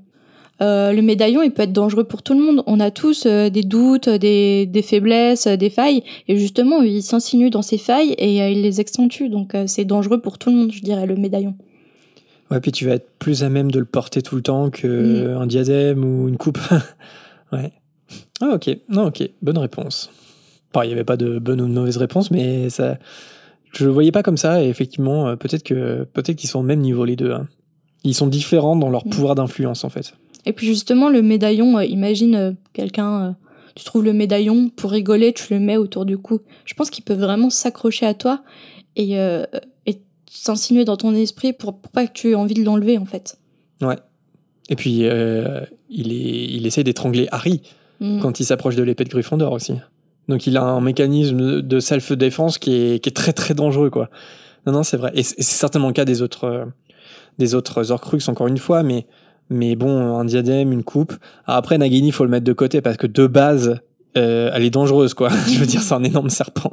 Le médaillon, il peut être dangereux pour tout le monde. On a tous des doutes, des faiblesses, des failles. Et justement, il s'insinue dans ces failles et il les accentue. Donc c'est dangereux pour tout le monde, je dirais, le médaillon. Ouais, puis tu vas être plus à même de le porter tout le temps qu'un diadème ou une coupe. Ouais. Ah ok, non ok, bonne réponse. Enfin, il n'y avait pas de bonne ou de mauvaise réponse, mais ça, je le voyais pas comme ça. Et effectivement, peut-être qu'ils sont au même niveau les deux. Hein. Ils sont différents dans leur pouvoir d'influence en fait. Et puis justement, le médaillon, imagine quelqu'un, tu trouves le médaillon, pour rigoler, tu le mets autour du cou. Je pense qu'il peut vraiment s'accrocher à toi et s'insinuer dans ton esprit pour pas que tu aies envie de l'enlever en fait. Ouais. Et puis, il essaie d'étrangler Harry quand il s'approche de l'épée de Gryffondor aussi. Donc il a un mécanisme de self-défense qui est très très dangereux, quoi. Non, c'est vrai. Et c'est certainement le cas des autres Horcrux, encore une fois, mais bon, un diadème, une coupe. Alors après, Nagini, il faut le mettre de côté parce que de base, elle est dangereuse, quoi. Je veux dire, c'est un énorme serpent.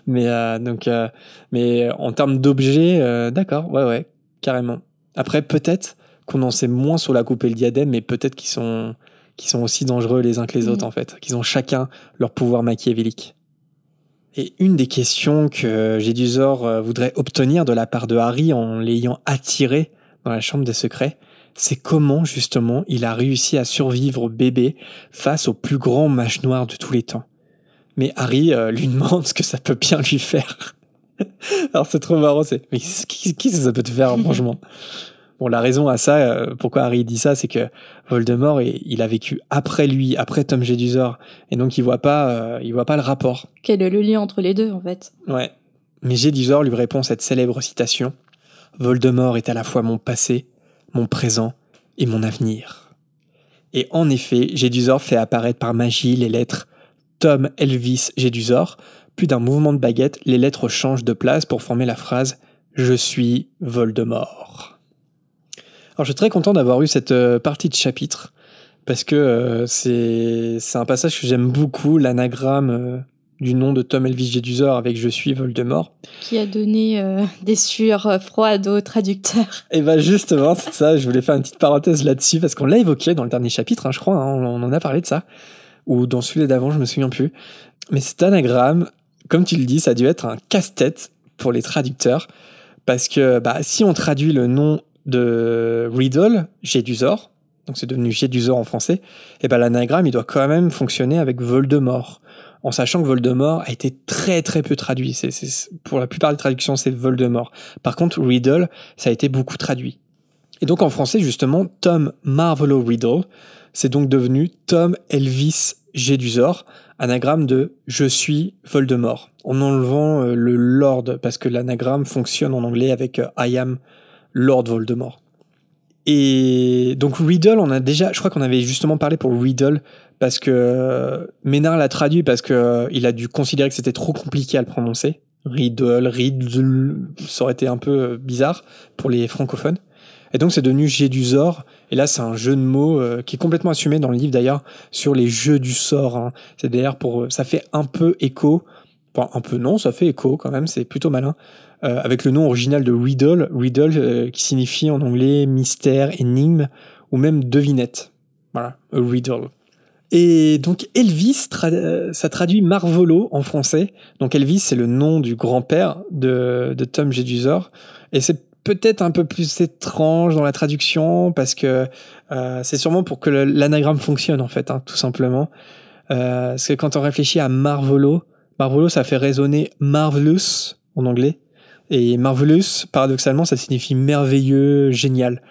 Mais en termes d'objets, d'accord, ouais, carrément. Après, peut-être qu'on en sait moins sur la coupe et le diadème, mais peut-être qu'ils sont aussi dangereux les uns que les autres, en fait. Qu'ils ont chacun leur pouvoir machiavélique. Et une des questions que Jedusor voudrait obtenir de la part de Harry en l'ayant attiré dans la chambre des secrets, c'est comment, justement, il a réussi à survivre bébé face au plus grand mage noir de tous les temps. Mais Harry lui demande ce que ça peut bien lui faire. Alors c'est trop marrant, mais qu'est-ce que ça peut te faire, franchement ? Bon, la raison à ça, pourquoi Harry dit ça, c'est que Voldemort, il a vécu après lui, après Tom Jedusor, et donc il voit pas le rapport. Quel est le lien entre les deux, en fait ? Ouais. Mais Jedusor lui répond cette célèbre citation : Voldemort est à la fois mon passé, mon présent et mon avenir. Et en effet, Jedusor fait apparaître par magie les lettres Tom Elvis Jedusor, puis d'un mouvement de baguette, les lettres changent de place pour former la phrase « Je suis Voldemort ». Alors je suis très content d'avoir eu cette partie de chapitre, parce que c'est un passage que j'aime beaucoup, l'anagramme du nom de Tom Elvis Jedusor avec « Je suis Voldemort ». Qui a donné des sueurs froides aux traducteurs. Et bah justement, c'est ça, je voulais faire une petite parenthèse là-dessus, parce qu'on l'a évoqué dans le dernier chapitre, hein, je crois, hein, on en a parlé de ça, ou dans celui d'avant, je me souviens plus. Mais cet anagramme, comme tu le dis, ça a dû être un casse-tête pour les traducteurs, parce que si on traduit le nom de Riddle, Gédusor, donc c'est devenu Gédusor en français, et ben l'anagramme, il doit quand même fonctionner avec Voldemort, en sachant que Voldemort a été très très peu traduit. Pour la plupart des traductions, c'est Voldemort. Par contre, Riddle, ça a été beaucoup traduit. Et donc en français, justement, Tom Marvolo Riddle, c'est donc devenu Tom Elvis Gédusor, anagramme de « Je suis Voldemort », en enlevant le Lord, parce que l'anagramme fonctionne en anglais avec « I am Lord Voldemort ». Et donc Riddle, je crois qu'on avait justement parlé pour Riddle, parce que Ménard l'a traduit parce que il a dû considérer que c'était trop compliqué à le prononcer. Riddle, ça aurait été un peu bizarre pour les francophones. Et donc c'est devenu Gédusor, et là c'est un jeu de mots qui est complètement assumé dans le livre d'ailleurs, sur les jeux du sort. Hein. C'est d'ailleurs ça fait un peu écho, enfin un peu non, ça fait écho quand même, c'est plutôt malin, avec le nom original de Riddle qui signifie en anglais mystère, énigme, ou même devinette. Voilà, a riddle. Et donc Elvis, ça traduit Marvolo en français. Donc Elvis, c'est le nom du grand-père de Tom Gédusor, et c'est peut-être un peu plus étrange dans la traduction, parce que c'est sûrement pour que l'anagramme fonctionne, en fait, hein, tout simplement. Parce que quand on réfléchit à Marvolo, ça fait résonner marvelous en anglais, et marvelous, paradoxalement, ça signifie merveilleux, génial.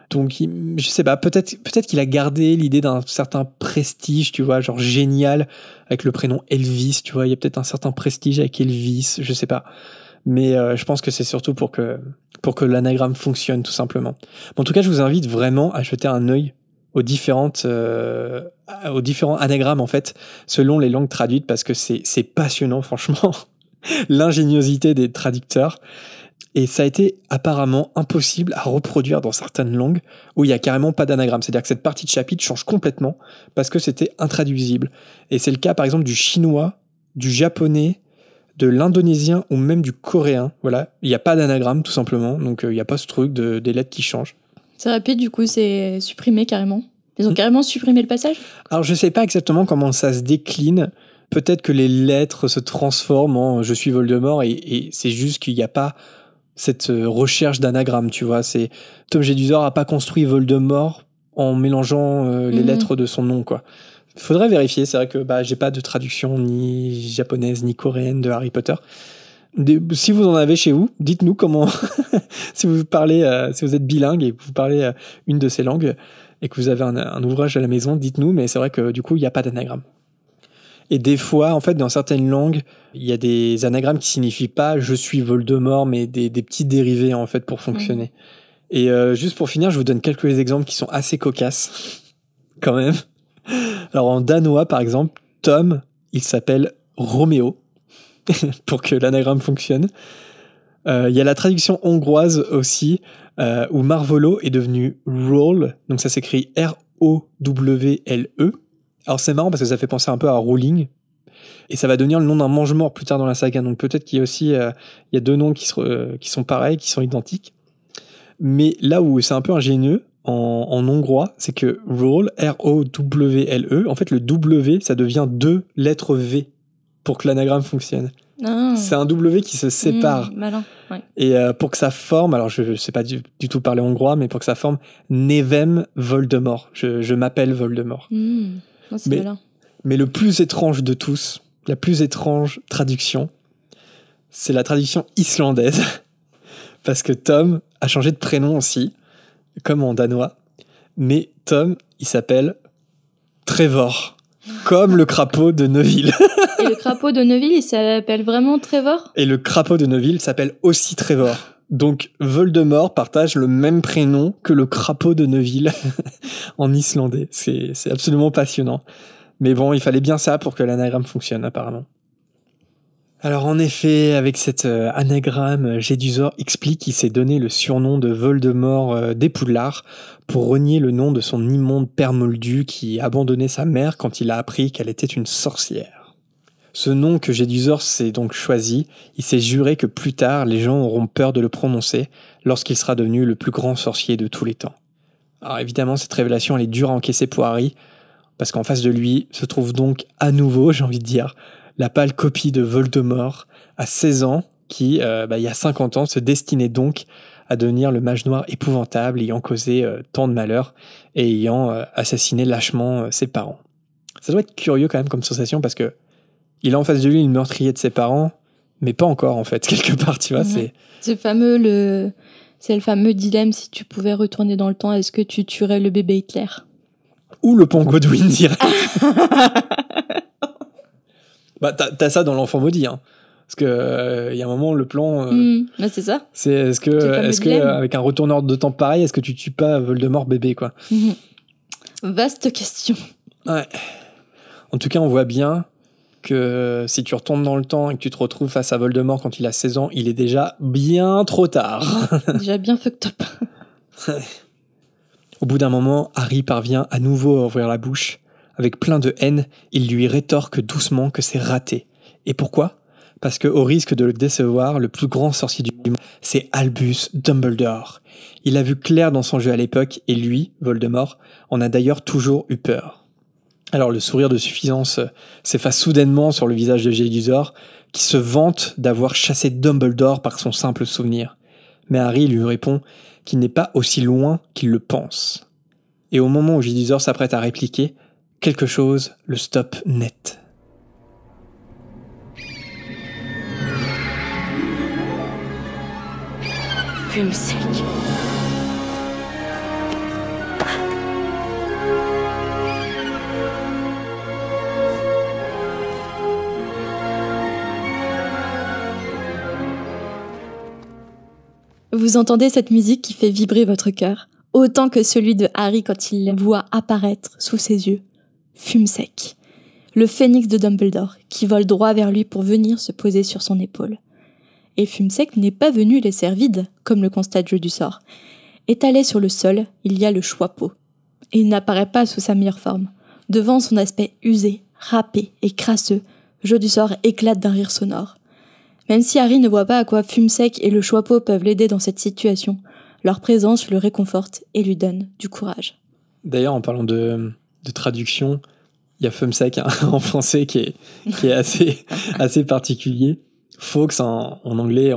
Donc, je sais pas, peut-être qu'il a gardé l'idée d'un certain prestige, tu vois, genre génial, avec le prénom Elvis, tu vois, il y a peut-être un certain prestige avec Elvis, je sais pas. Mais je pense que c'est surtout pour que l'anagramme fonctionne, tout simplement. En tout cas, je vous invite vraiment à jeter un œil aux différents anagrammes, en fait, selon les langues traduites, parce que c'est passionnant, franchement, l'ingéniosité des traducteurs. Et ça a été apparemment impossible à reproduire dans certaines langues où il n'y a carrément pas d'anagramme. C'est-à-dire que cette partie de chapitre change complètement parce que c'était intraduisible. Et c'est le cas, par exemple, du chinois, du japonais, de l'indonésien ou même du coréen. Voilà, il n'y a pas d'anagramme, tout simplement. Donc, il n'y a pas ce truc des lettres qui changent. C'est rapide, du coup, c'est supprimé carrément. Ils ont carrément supprimé le passage ? Alors, je ne sais pas exactement comment ça se décline. Peut-être que les lettres se transforment en « je suis Voldemort » et c'est juste qu'il n'y a pas cette recherche d'anagramme, tu vois. Tom Gédusor n'a pas construit Voldemort en mélangeant les lettres de son nom, quoi. Faudrait vérifier, c'est vrai que j'ai pas de traduction ni japonaise ni coréenne de Harry Potter. Si vous en avez chez vous, dites-nous comment, si vous êtes bilingue et que vous parlez une de ces langues et que vous avez un ouvrage à la maison, dites-nous, mais c'est vrai que du coup, il n'y a pas d'anagramme. Et des fois, en fait, dans certaines langues, il y a des anagrammes qui signifient pas « je suis Voldemort », mais des petits dérivés, en fait, pour fonctionner. Et juste pour finir, je vous donne quelques exemples qui sont assez cocasses, quand même. Alors, en danois, par exemple, Tom, il s'appelle Roméo, pour que l'anagramme fonctionne. Il y a la traduction hongroise aussi, où Marvolo est devenu Roll, donc ça s'écrit R-O-W-L-E. Alors c'est marrant parce que ça fait penser un peu à Rowling, et ça va devenir le nom d'un mange-mort plus tard dans la saga, donc peut-être qu'il y a aussi il y a deux noms qui sont pareils, qui sont identiques. Mais là où c'est un peu ingénieux, en hongrois, c'est que Roll, R-O-W-L-E, en fait le W, ça devient deux lettres V pour que l'anagramme fonctionne. Ah. C'est un W qui se sépare. Malin, ouais. Et pour que ça forme, alors je sais pas du tout parler hongrois, mais pour que ça forme Nevem Voldemort. Je m'appelle Voldemort. Oh, c'est malin. Mais le plus étrange de tous, la plus étrange traduction, c'est la traduction islandaise. Parce que Tom a changé de prénom aussi, comme en danois. Mais Tom, il s'appelle Trevor, comme le crapaud de Neville. Et le crapaud de Neville, il s'appelle vraiment Trevor ? Et le crapaud de Neville s'appelle aussi Trevor. Donc Voldemort partage le même prénom que le crapaud de Neville en islandais. C'est absolument passionnant. Mais bon, il fallait bien ça pour que l'anagramme fonctionne apparemment. Alors en effet, avec cet anagramme, Gédusor explique qu'il s'est donné le surnom de Voldemort des Poudlard pour renier le nom de son immonde père moldu qui abandonnait sa mère quand il a appris qu'elle était une sorcière. Ce nom que Gédusor s'est donc choisi, il s'est juré que plus tard, les gens auront peur de le prononcer lorsqu'il sera devenu le plus grand sorcier de tous les temps. Alors évidemment, cette révélation, elle est dure à encaisser pour Harry, parce qu'en face de lui se trouve donc à nouveau, j'ai envie de dire, la pâle copie de Voldemort à 16 ans, qui, il y a 50 ans, se destinait donc à devenir le mage noir épouvantable ayant causé tant de malheur et ayant assassiné lâchement ses parents. Ça doit être curieux quand même comme sensation parce que il a en face de lui le meurtrier de ses parents, mais pas encore en fait, quelque part, tu vois. Ouais. C'est le fameux dilemme, si tu pouvais retourner dans le temps, est-ce que tu tuerais le bébé Hitler ? Ou le pont Godwin direct. Bah, t'as ça dans l'enfant maudit, hein. Parce que y a un moment, le plan. Bah c'est ça. C'est est-ce que avec un retourneur de temps pareil, est-ce que tu tues pas Voldemort bébé, quoi. Vaste question. Ouais. En tout cas, on voit bien que si tu retournes dans le temps et que tu te retrouves face à Voldemort quand il a 16 ans, il est déjà bien trop tard. Déjà bien fucked up. Au bout d'un moment, Harry parvient à nouveau à ouvrir la bouche. Avec plein de haine, il lui rétorque doucement que c'est raté. Et pourquoi ? Parce que, au risque de le décevoir, le plus grand sorcier du monde, c'est Albus Dumbledore. Il a vu clair dans son jeu à l'époque, et lui, Voldemort, en a d'ailleurs toujours eu peur. Alors le sourire de suffisance s'efface soudainement sur le visage de Gédusor, qui se vante d'avoir chassé Dumbledore par son simple souvenir. Mais Harry lui répond qu'il n'est pas aussi loin qu'il le pense. Et au moment où Gédusor s'apprête à répliquer, quelque chose le stoppe net. Fume sec. Vous entendez cette musique qui fait vibrer votre cœur, autant que celui de Harry quand il voit apparaître sous ses yeux Fume sec, le phénix de Dumbledore, qui vole droit vers lui pour venir se poser sur son épaule. Et Fume sec n'est pas venu les serres vides, comme le constate Jedusor. Étalé sur le sol, il y a le Choixpeau. Et il n'apparaît pas sous sa meilleure forme. Devant son aspect usé, râpé et crasseux, Jedusor éclate d'un rire sonore. Même si Harry ne voit pas à quoi Fume sec et le Choixpeau peuvent l'aider dans cette situation, leur présence le réconforte et lui donne du courage. D'ailleurs, en parlant de traduction, il y a Fume sec en français qui est assez particulier. Fawkes en anglais,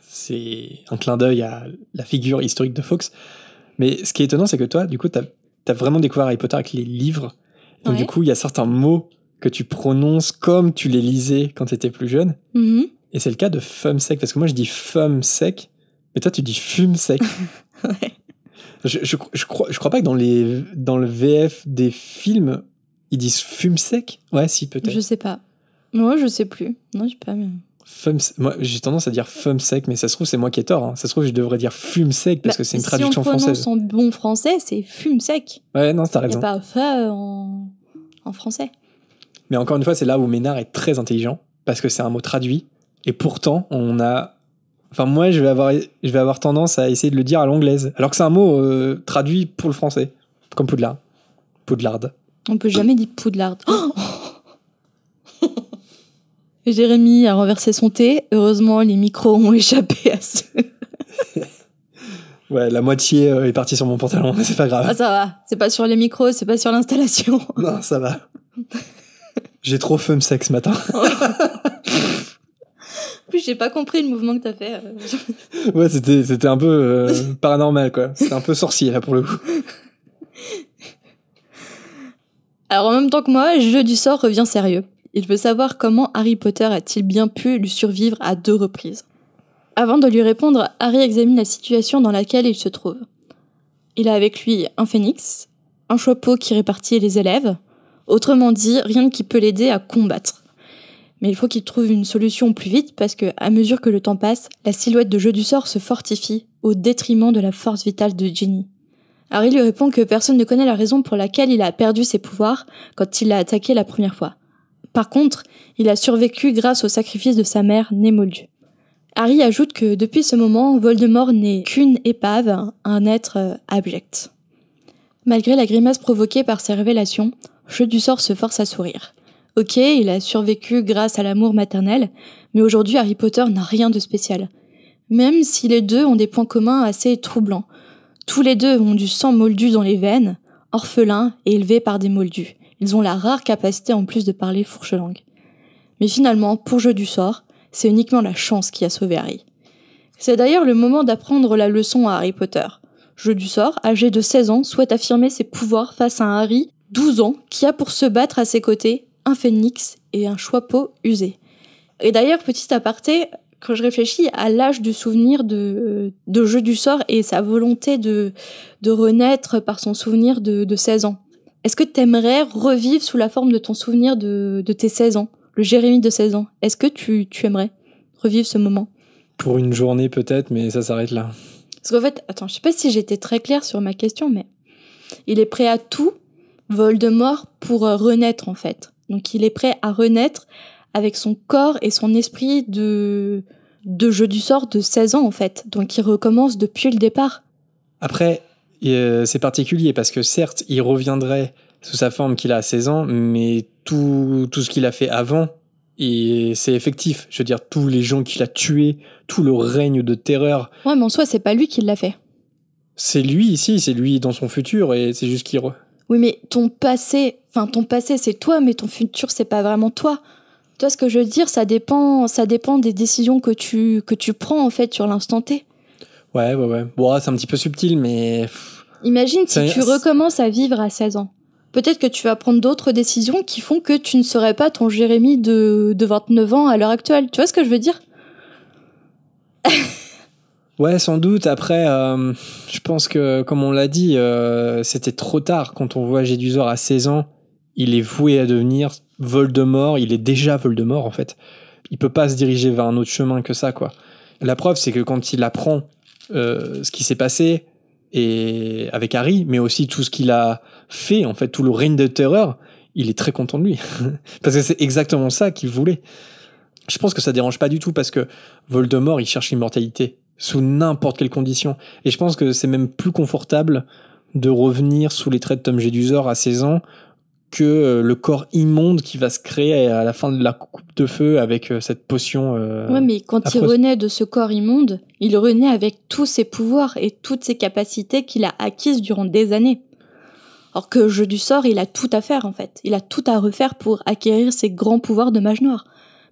c'est un clin d'œil à la figure historique de Fawkes. Mais ce qui est étonnant, c'est que toi, du coup, t'as vraiment découvert Harry Potter avec les livres. Donc du coup, il y a certains mots que tu prononces comme tu les lisais quand t'étais plus jeune. Et c'est le cas de Fume sec, parce que moi je dis Fume sec, mais toi tu dis Fume sec. Ouais. Je crois pas que dans le VF des films, ils disent Fume sec. Ouais, si, peut-être. Je sais pas. Moi, je sais plus. Non, j'ai pas. Moi, j'ai tendance à dire Fume sec, mais ça se trouve, c'est moi qui ai tort. Hein. Ça se trouve, je devrais dire Fume sec, parce que c'est une traduction française. Si on prononce en bon français, c'est Fume sec. Ouais, non, t'as raison. Il n'y a pas fa en français. Mais encore une fois, c'est là où Ménard est très intelligent, parce que c'est un mot traduit, et pourtant, on a... Enfin, moi, je vais avoir tendance à essayer de le dire à l'anglaise, alors que c'est un mot traduit pour le français, comme Poudlard. Poudlard. On peut jamais dire Poudlard. Oh Jérémy a renversé son thé. Heureusement, les micros ont échappé à ce... Ouais, la moitié est partie sur mon pantalon, mais c'est pas grave. Ah, ça va. C'est pas sur les micros, c'est pas sur l'installation. Non, ça va. J'ai trop Fume sec ce matin. En plus, j'ai pas compris le mouvement que t'as fait. Ouais, c'était un peu paranormal, quoi. C'était un peu sorcier, là, pour le coup. Alors, en même temps que moi, Jedusor revient sérieux. Il veut savoir comment Harry Potter a-t-il bien pu lui survivre à 2 reprises. Avant de lui répondre, Harry examine la situation dans laquelle il se trouve. Il a avec lui un phénix, un Choixpeau qui répartit les élèves, autrement dit, rien qui peut l'aider à combattre. Mais il faut qu'il trouve une solution plus vite parce que, à mesure que le temps passe, la silhouette de Jedusor se fortifie au détriment de la force vitale de Ginny. Harry lui répond que personne ne connaît la raison pour laquelle il a perdu ses pouvoirs quand il l'a attaqué la première fois. Par contre, il a survécu grâce au sacrifice de sa mère, Némoldu. Harry ajoute que depuis ce moment, Voldemort n'est qu'une épave, un être abject. Malgré la grimace provoquée par ces révélations, Jedusor se force à sourire. Ok, il a survécu grâce à l'amour maternel, mais aujourd'hui Harry Potter n'a rien de spécial. Même si les deux ont des points communs assez troublants. Tous les deux ont du sang moldu dans les veines, orphelins et élevés par des moldus. Ils ont la rare capacité en plus de parler fourche-langue. Mais finalement, pour Jedusor, c'est uniquement la chance qui a sauvé Harry. C'est d'ailleurs le moment d'apprendre la leçon à Harry Potter. Jeu du sort, âgé de 16 ans, souhaite affirmer ses pouvoirs face à un Harry, 12 ans, qui a pour se battre à ses côtés un phénix et un choix-peau usé. Et d'ailleurs, petit aparté, quand je réfléchis à l'âge du souvenir de Jeu du sort et sa volonté de renaître par son souvenir de 16 ans, est-ce que t'aimerais revivre sous la forme de ton souvenir de tes 16 ans, le Jérémy de 16 ans? Est-ce que tu aimerais revivre ce moment? Pour une journée peut-être, mais ça s'arrête là. Parce qu'en fait, attends, je sais pas si j'étais très claire sur ma question, mais il est prêt à tout, Voldemort, pour renaître en fait. Donc il est prêt à renaître avec son corps et son esprit de Jeu du sort de 16 ans en fait. Donc il recommence depuis le départ. Après, c'est particulier parce que certes, il reviendrait sous sa forme qu'il a à 16 ans, mais tout ce qu'il a fait avant, et c'est effectif. Je veux dire, tous les gens qu'il a tués, tout le règne de terreur. Ouais, mais en soi, c'est pas lui qui l'a fait. C'est lui ici, c'est lui dans son futur, et c'est juste qu'il... Oui, mais ton passé, c'est toi, mais ton futur, c'est pas vraiment toi. Toi, ce que je veux dire, ça dépend des décisions que tu prends, en fait, sur l'instant T. Ouais. Bon, c'est un petit peu subtil, mais... Imagine si tu recommences à vivre à 16 ans. Peut-être que tu vas prendre d'autres décisions qui font que tu ne serais pas ton Jérémy de 29 ans à l'heure actuelle. Tu vois ce que je veux dire? Ouais, sans doute. Après, je pense que, comme on l'a dit, c'était trop tard. Quand on voit Jedusor à 16 ans, il est voué à devenir Voldemort. Il est déjà Voldemort, en fait. Il peut pas se diriger vers un autre chemin que ça, quoi. La preuve, c'est que quand il apprend ce qui s'est passé et avec Harry, mais aussi tout ce qu'il a fait, en fait, tout le règne de terreur, il est très content de lui. Parce que c'est exactement ça qu'il voulait. Je pense que ça dérange pas du tout parce que Voldemort, il cherche l'immortalité sous n'importe quelle condition. Et je pense que c'est même plus confortable de revenir sous les traits de Tom Jedusor à 16 ans que le corps immonde qui va se créer à la fin de la coupe de feu avec cette potion. Ouais, mais quand affreuse. il renaît de ce corps immonde, il renaît avec tous ses pouvoirs et toutes ses capacités qu'il a acquises durant des années. Alors que Jeu du sort, il a tout à faire en fait. Il a tout à refaire pour acquérir ses grands pouvoirs de mage noir.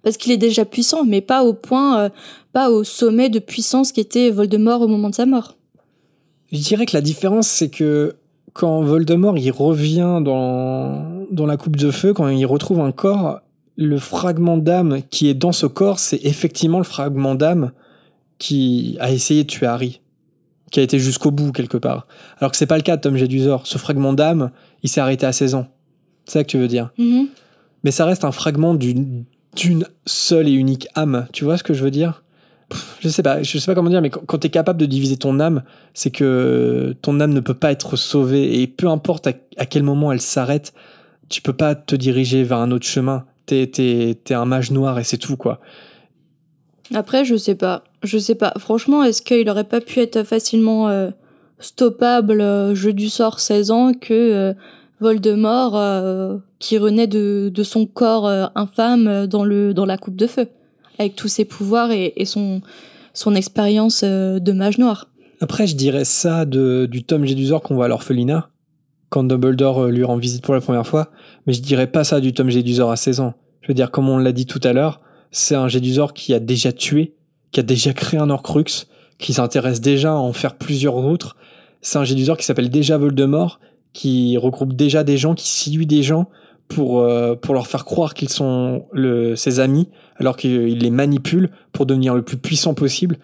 Parce qu'il est déjà puissant, mais pas au point, pas au sommet de puissance qu'était Voldemort au moment de sa mort. Je dirais que la différence, c'est que quand Voldemort il revient dans la coupe de feu, quand il retrouve un corps, le fragment d'âme qui est dans ce corps, c'est effectivement le fragment d'âme qui a essayé de tuer Harry, qui a été jusqu'au bout quelque part. Alors que c'est pas le cas de Tom Jedusor. Ce fragment d'âme, il s'est arrêté à 16 ans. C'est ça que tu veux dire. Mm-hmm. Mais ça reste un fragment d'une seule et unique âme. Tu vois ce que je veux dire? Je sais pas comment dire, mais quand t'es capable de diviser ton âme, c'est que ton âme ne peut pas être sauvée, et peu importe à quel moment elle s'arrête, tu peux pas te diriger vers un autre chemin. T'es un mage noir et c'est tout, quoi. Après, je sais pas. Franchement, est-ce qu'il aurait pas pu être facilement stoppable Jeu du sort 16 ans que Voldemort qui renaît de son corps infâme dans la coupe de feu, avec tous ses pouvoirs et son expérience de mage noir. Après, je dirais ça du Tom Jedusor qu'on voit à l'orphelinat, quand Dumbledore lui rend visite pour la première fois, mais je dirais pas ça du Tom Jedusor à 16 ans. Je veux dire, comme on l'a dit tout à l'heure, c'est un Jedusor qui a déjà tué, qui a déjà créé un Horcrux, qui s'intéresse déjà à en faire plusieurs autres. C'est un Jedusor qui s'appelle déjà Voldemort, qui regroupe déjà des gens, qui séduit des gens pour leur faire croire qu'ils sont ses amis, alors qu'il les manipule pour devenir le plus puissant possible.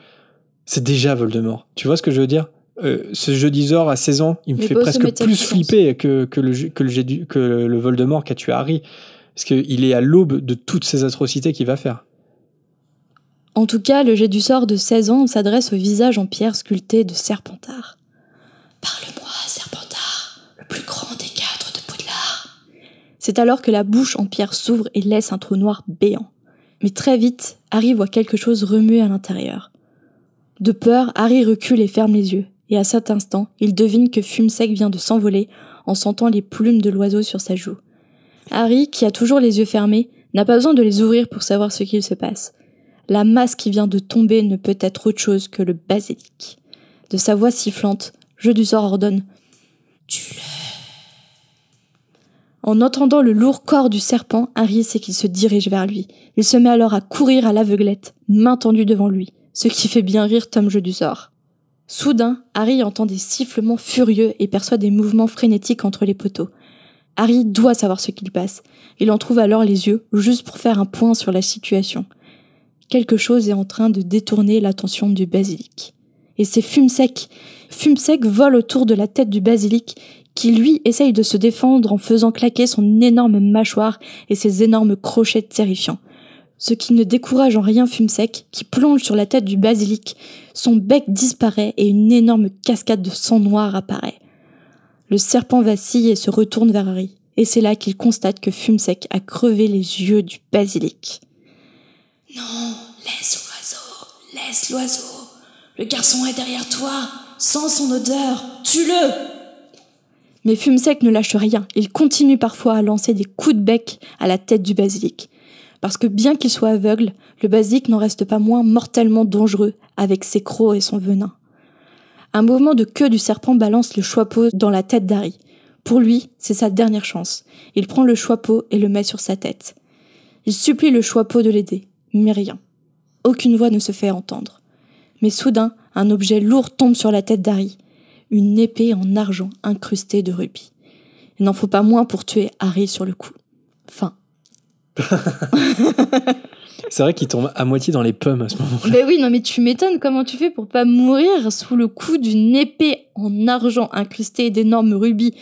C'est déjà Voldemort. Tu vois ce que je veux dire? Ce Jedusor à 16 ans, il me fait presque plus flipper que le Voldemort qui a tué Harry. Parce qu'il est à l'aube de toutes ces atrocités qu'il va faire. En tout cas, le jet du sort de 16 ans s'adresse au visage en pierre sculpté de Serpentard. Parle-moi, Serpentard, le plus grand des 4 de Poudlard. C'est alors que la bouche en pierre s'ouvre et laisse un trou noir béant. Mais très vite, Harry voit quelque chose remuer à l'intérieur. De peur, Harry recule et ferme les yeux. Et à cet instant, il devine que Fumsec vient de s'envoler en sentant les plumes de l'oiseau sur sa joue. Harry, qui a toujours les yeux fermés, n'a pas besoin de les ouvrir pour savoir ce qu'il se passe. La masse qui vient de tomber ne peut être autre chose que le basilic. De sa voix sifflante, Jeu du sort ordonne « Tue-le !» En entendant le lourd corps du serpent, Harry sait qu'il se dirige vers lui. Il se met alors à courir à l'aveuglette, main tendue devant lui, ce qui fait bien rire Tom Jeu du sort. Soudain, Harry entend des sifflements furieux et perçoit des mouvements frénétiques entre les poteaux. Harry doit savoir ce qu'il passe. Il en trouve alors les yeux, juste pour faire un point sur la situation. Quelque chose est en train de détourner l'attention du basilic. Et c'est Fumsec. Fumsec vole autour de la tête du basilic, qui lui essaye de se défendre en faisant claquer son énorme mâchoire et ses énormes crochets terrifiants. Ce qui ne décourage en rien Fumsec, qui plonge sur la tête du basilic. Son bec disparaît et une énorme cascade de sang noir apparaît. Le serpent vacille et se retourne vers Harry, et c'est là qu'il constate que Fumsec a crevé les yeux du basilic. « Non, laisse l'oiseau. Le garçon est derrière toi, sens son odeur, tue-le !» Mais Fumsec ne lâche rien, il continue parfois à lancer des coups de bec à la tête du basilic. Parce que bien qu'il soit aveugle, le basilic n'en reste pas moins mortellement dangereux avec ses crocs et son venin. Un mouvement de queue du serpent balance le choixpeau dans la tête d'Harry. Pour lui, c'est sa dernière chance. Il prend le choixpeau et le met sur sa tête. Il supplie le choixpeau de l'aider, mais rien. Aucune voix ne se fait entendre. Mais soudain, un objet lourd tombe sur la tête d'Harry. Une épée en argent incrustée de rubis. Il n'en faut pas moins pour tuer Harry sur le coup. Fin. C'est vrai qu'il tombe à moitié dans les pommes à ce moment-là. Ben oui, non mais tu m'étonnes, comment tu fais pour pas mourir sous le coup d'une épée en argent incrustée d'énormes rubis.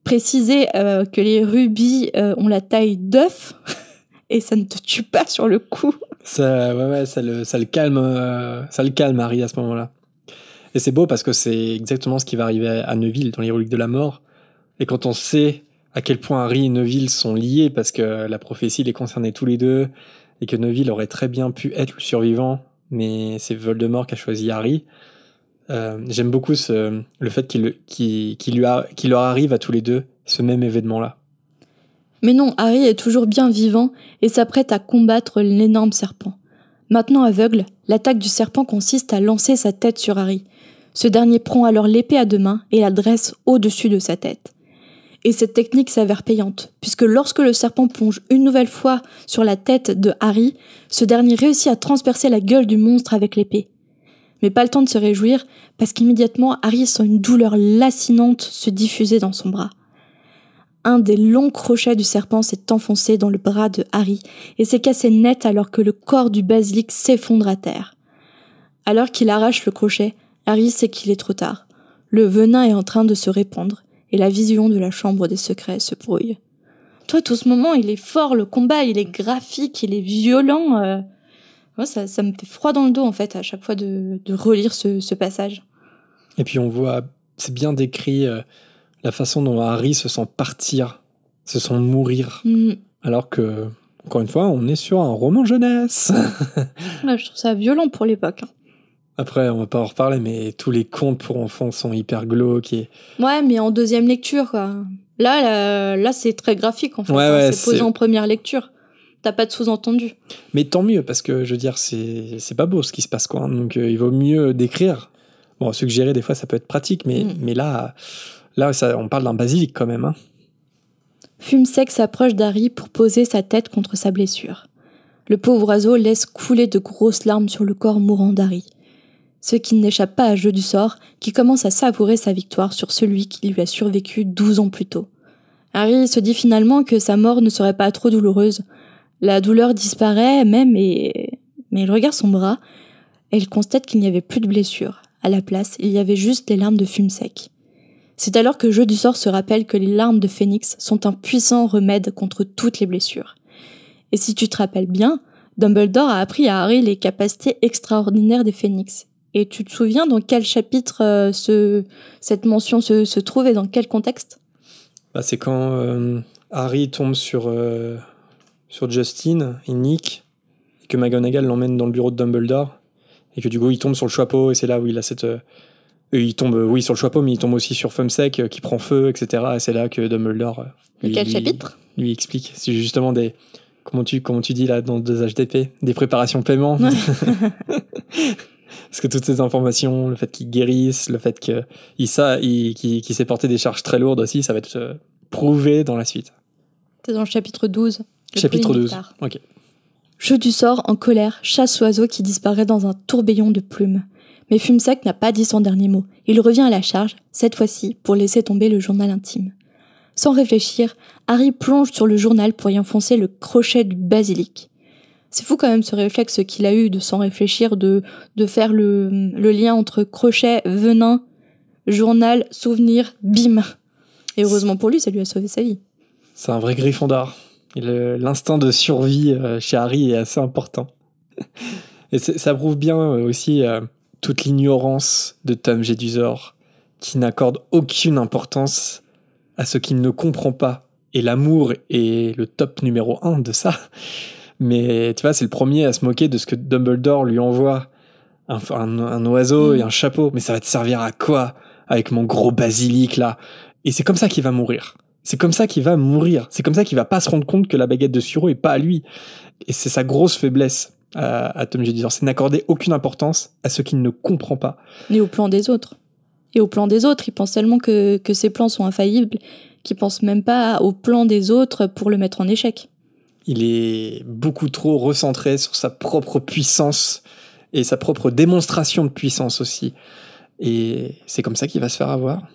Préciser que les rubis ont la taille d'œuf et ça ne te tue pas sur le coup. Ça le calme Harry à ce moment-là. Et c'est beau parce que c'est exactement ce qui va arriver à Neville dans les reliques de la mort. Et quand on sait à quel point Harry et Neville sont liés parce que la prophétie les concernait tous les deux et que Neville aurait très bien pu être le survivant, mais c'est Voldemort qui a choisi Harry. J'aime beaucoup le fait qu'il leur arrive à tous les deux ce même événement-là. Mais non, Harry est toujours bien vivant et s'apprête à combattre l'énorme serpent. Maintenant aveugle, l'attaque du serpent consiste à lancer sa tête sur Harry. Ce dernier prend alors l'épée à deux mains et la dresse au-dessus de sa tête. Et cette technique s'avère payante, puisque lorsque le serpent plonge une nouvelle fois sur la tête de Harry, ce dernier réussit à transpercer la gueule du monstre avec l'épée. Mais pas le temps de se réjouir, parce qu'immédiatement Harry sent une douleur lacinante se diffuser dans son bras. Un des longs crochets du serpent s'est enfoncé dans le bras de Harry et s'est cassé net alors que le corps du basilic s'effondre à terre. Alors qu'il arrache le crochet, Harry sait qu'il est trop tard. Le venin est en train de se répandre et la vision de la chambre des secrets se brouille. Toi, tout ce moment, il est fort, le combat, il est graphique, il est violent. Moi, ça me fait froid dans le dos, en fait, à chaque fois de relire ce passage. Et puis on voit, c'est bien décrit la façon dont Harry se sent partir, se sent mourir. Alors que, encore une fois, on est sur un roman jeunesse. Ouais, je trouve ça violent pour l'époque. Après, on va pas en reparler, mais tous les contes pour enfants sont hyper glauques. Ouais, mais en deuxième lecture, quoi. Là, c'est très graphique, en fait. Ouais, c'est posé en première lecture. T'as pas de sous-entendu. Mais tant mieux, parce que, je veux dire, c'est pas beau ce qui se passe, quoi. Donc, il vaut mieux décrire. Bon, suggérer, des fois, ça peut être pratique, mais là on parle d'un basilic, quand même. Hein. Fumsec s'approche d'Harry pour poser sa tête contre sa blessure. Le pauvre oiseau laisse couler de grosses larmes sur le corps mourant d'Harry. Ce qui n'échappe pas à Jeu du sort, qui commence à savourer sa victoire sur celui qui lui a survécu 12 ans plus tôt. Harry se dit finalement que sa mort ne serait pas trop douloureuse. La douleur disparaît même, mais il regarde son bras et il constate qu'il n'y avait plus de blessure. À la place, il y avait juste les larmes de Fumsec. C'est alors que Jeu du sort se rappelle que les larmes de Phénix sont un puissant remède contre toutes les blessures. Et si tu te rappelles bien, Dumbledore a appris à Harry les capacités extraordinaires des Phénix. Et tu te souviens dans quel chapitre cette mention se trouve et dans quel contexte ? C'est quand Harry tombe sur Justin et Nick, et que McGonagall l'emmène dans le bureau de Dumbledore, et que du coup il tombe sur le chapeau, et c'est là où il a cette... il tombe, sur le chapeau, mais il tombe aussi sur Fumsec qui prend feu, etc. Et c'est là que Dumbledore quel chapitre lui explique. C'est justement des... Comment tu dis là dans 2HDP, des préparations paiement. Parce que toutes ces informations, le fait qu'il guérisse, le fait qu'il s'est porté des charges très lourdes aussi, ça va être prouvé dans la suite. C'est dans le chapitre 12. Chapitre 12, ok. Jeu du sort, en colère, chasse l'oiseau qui disparaît dans un tourbillon de plumes. Mais Fumsec n'a pas dit son dernier mot. Il revient à la charge, cette fois-ci pour laisser tomber le journal intime. Sans réfléchir, Harry plonge sur le journal pour y enfoncer le crochet du basilic. C'est fou quand même ce réflexe qu'il a eu de sans réfléchir, de faire le lien entre crochet, venin, journal, souvenir, bim. Et heureusement pour lui, ça lui a sauvé sa vie. C'est un vrai Gryffondor. L'instinct de survie chez Harry est assez important. Et ça prouve bien aussi toute l'ignorance de Tom Jedusor, qui n'accorde aucune importance à ce qu'il ne comprend pas. Et l'amour est le top numéro 1 de ça. Mais tu vois, c'est le premier à se moquer de ce que Dumbledore lui envoie. Un oiseau et un chapeau. Mais ça va te servir à quoi avec mon gros basilic là? Et c'est comme ça qu'il va mourir. C'est comme ça qu'il va mourir. C'est comme ça qu'il va pas se rendre compte que la baguette de Suro est pas à lui. Et c'est sa grosse faiblesse à Tom Jedusor, c'est n'accorder aucune importance à ce qu'il ne comprend pas. Et au plan des autres. Il pense tellement que ses plans sont infaillibles qu'il pense même pas au plan des autres pour le mettre en échec. Il est beaucoup trop recentré sur sa propre puissance et sa propre démonstration de puissance aussi. Et c'est comme ça qu'il va se faire avoir.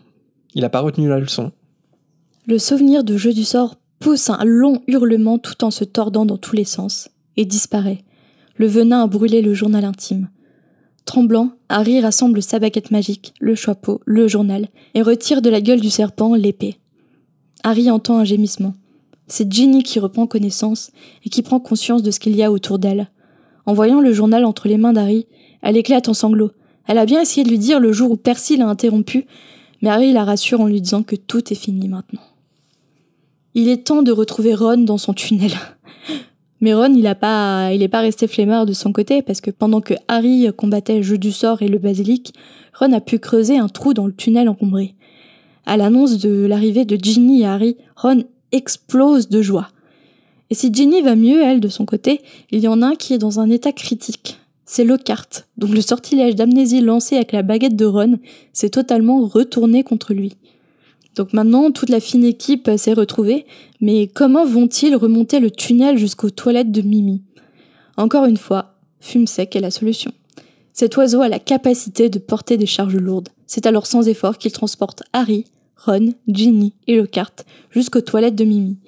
Il a pas retenu la leçon. Le souvenir de Jeu du sort pousse un long hurlement tout en se tordant dans tous les sens et disparaît. Le venin a brûlé le journal intime. Tremblant, Harry rassemble sa baguette magique, le chapeau, le journal et retire de la gueule du serpent l'épée. Harry entend un gémissement. C'est Ginny qui reprend connaissance et qui prend conscience de ce qu'il y a autour d'elle. En voyant le journal entre les mains d'Harry, elle éclate en sanglots. Elle a bien essayé de lui dire le jour où Percy l'a interrompu, mais Harry la rassure en lui disant que tout est fini maintenant. Il est temps de retrouver Ron dans son tunnel. Mais Ron, il est pas resté flemmard de son côté, parce que pendant que Harry combattait Jeu du sort et le basilic, Ron a pu creuser un trou dans le tunnel encombré. À l'annonce de l'arrivée de Ginny et Harry, Ron explose de joie. Et si Ginny va mieux, elle, de son côté, il y en a un qui est dans un état critique. C'est Lockhart, dont le sortilège d'amnésie lancé avec la baguette de Ron s'est totalement retourné contre lui. Donc maintenant, toute la fine équipe s'est retrouvée, mais comment vont-ils remonter le tunnel jusqu'aux toilettes de Mimi ? Encore une fois, Fumsec est la solution. Cet oiseau a la capacité de porter des charges lourdes. C'est alors sans effort qu'il transporte Harry, Ron, Ginny et Lockhart jusqu'aux toilettes de Mimi.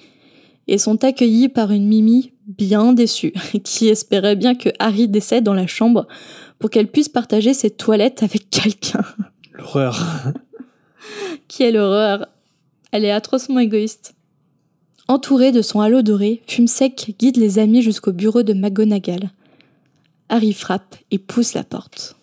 Et sont accueillis par une Mimi bien déçue, qui espérait bien que Harry décède dans la chambre pour qu'elle puisse partager ses toilettes avec quelqu'un. L'horreur. Quelle horreur. Elle est atrocement égoïste. Entouré de son halo doré, Fumsec guide les amis jusqu'au bureau de McGonagall. Harry frappe et pousse la porte.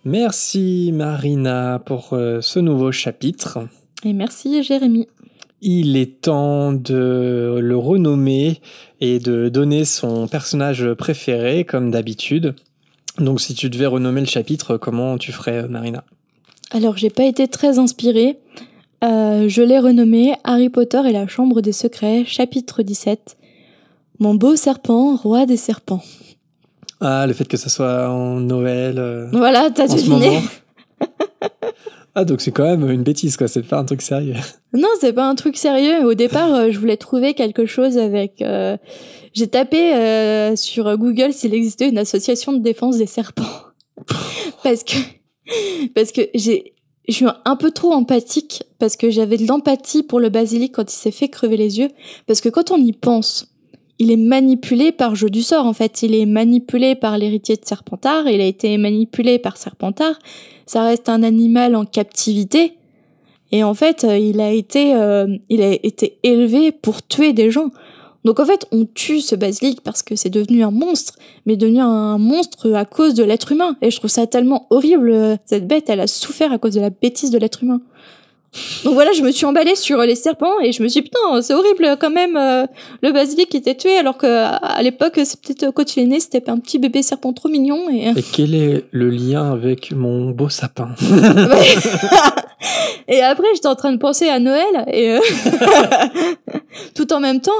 Merci Marina pour ce nouveau chapitre. Et merci Jérémy. Il est temps de le renommer et de donner son personnage préféré, comme d'habitude. Donc si tu devais renommer le chapitre, comment tu ferais, Marina ? Alors, j'ai pas été très inspirée. Je l'ai renommé Harry Potter et la Chambre des Secrets, chapitre 17. Mon beau serpent, roi des serpents. Ah, le fait que ça soit en Noël. Voilà, t'as deviné. Ah, donc c'est quand même une bêtise, quoi. C'est pas un truc sérieux. Non, c'est pas un truc sérieux. Au départ, je voulais trouver quelque chose avec... J'ai tapé sur Google s'il existait une association de défense des serpents. Parce que je suis un peu trop empathique, parce que j'avais de l'empathie pour le basilic quand il s'est fait crever les yeux. Parce que quand on y pense, il est manipulé par Jeu du sort, en fait. Il est manipulé par l'héritier de Serpentard. Il a été manipulé par Serpentard. Ça reste un animal en captivité. Et en fait, il a été élevé pour tuer des gens. Donc en fait, on tue ce basilic parce que c'est devenu un monstre, mais devenu un monstre à cause de l'être humain. Et je trouve ça tellement horrible. Cette bête, elle a souffert à cause de la bêtise de l'être humain. Donc voilà, je me suis emballée sur les serpents et je me suis dit, putain, c'est horrible quand même, le basilic était tué, alors qu'à l'époque, c'est peut-être quand il est né, c'était un petit bébé serpent trop mignon. Et quel est le lien avec mon beau sapin ? Et après, j'étais en train de penser à Noël, et tout en même temps,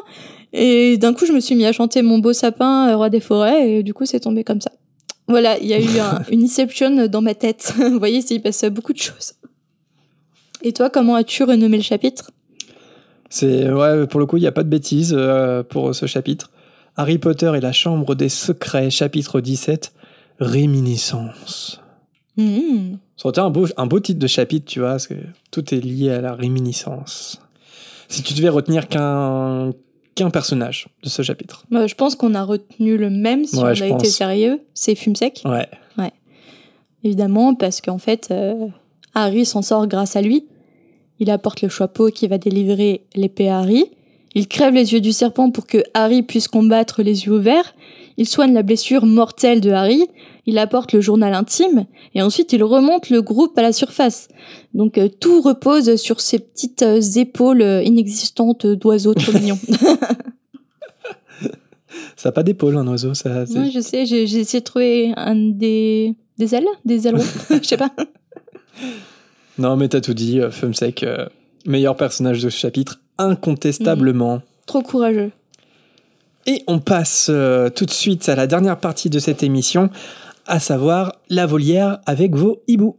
et d'un coup, je me suis mis à chanter Mon beau sapin, roi des forêts, et du coup, c'est tombé comme ça. Voilà, il y a eu une Inception dans ma tête. Vous voyez, il passe beaucoup de choses. Et toi, comment as-tu renommé le chapitre ? Ouais, pour le coup, il n'y a pas de bêtises pour ce chapitre. Harry Potter et la Chambre des Secrets, chapitre 17, Réminiscence. Ça aurait été un beau titre de chapitre, tu vois, parce que tout est lié à la réminiscence. Si tu devais retenir qu'un personnage de ce chapitre. Je pense qu'on a retenu le même si on a été sérieux. C'est Fumsec. Ouais. Évidemment, parce qu'en fait, Harry s'en sort grâce à lui. Il apporte le chapeau qui va délivrer l'épée à Harry. Il crève les yeux du serpent pour que Harry puisse combattre les yeux ouverts. Il soigne la blessure mortelle de Harry. Il apporte le journal intime. Et ensuite, il remonte le groupe à la surface. Donc, tout repose sur ces petites épaules inexistantes d'oiseaux trop mignons. Ça n'a pas d'épaule, un oiseau. Oui, je sais. J'ai essayé de trouver des ailerons. Je sais pas. Non, mais t'as tout dit. Fumsec, meilleur personnage de ce chapitre, incontestablement. Trop courageux. Et on passe tout de suite à la dernière partie de cette émission, à savoir la volière avec vos hiboux.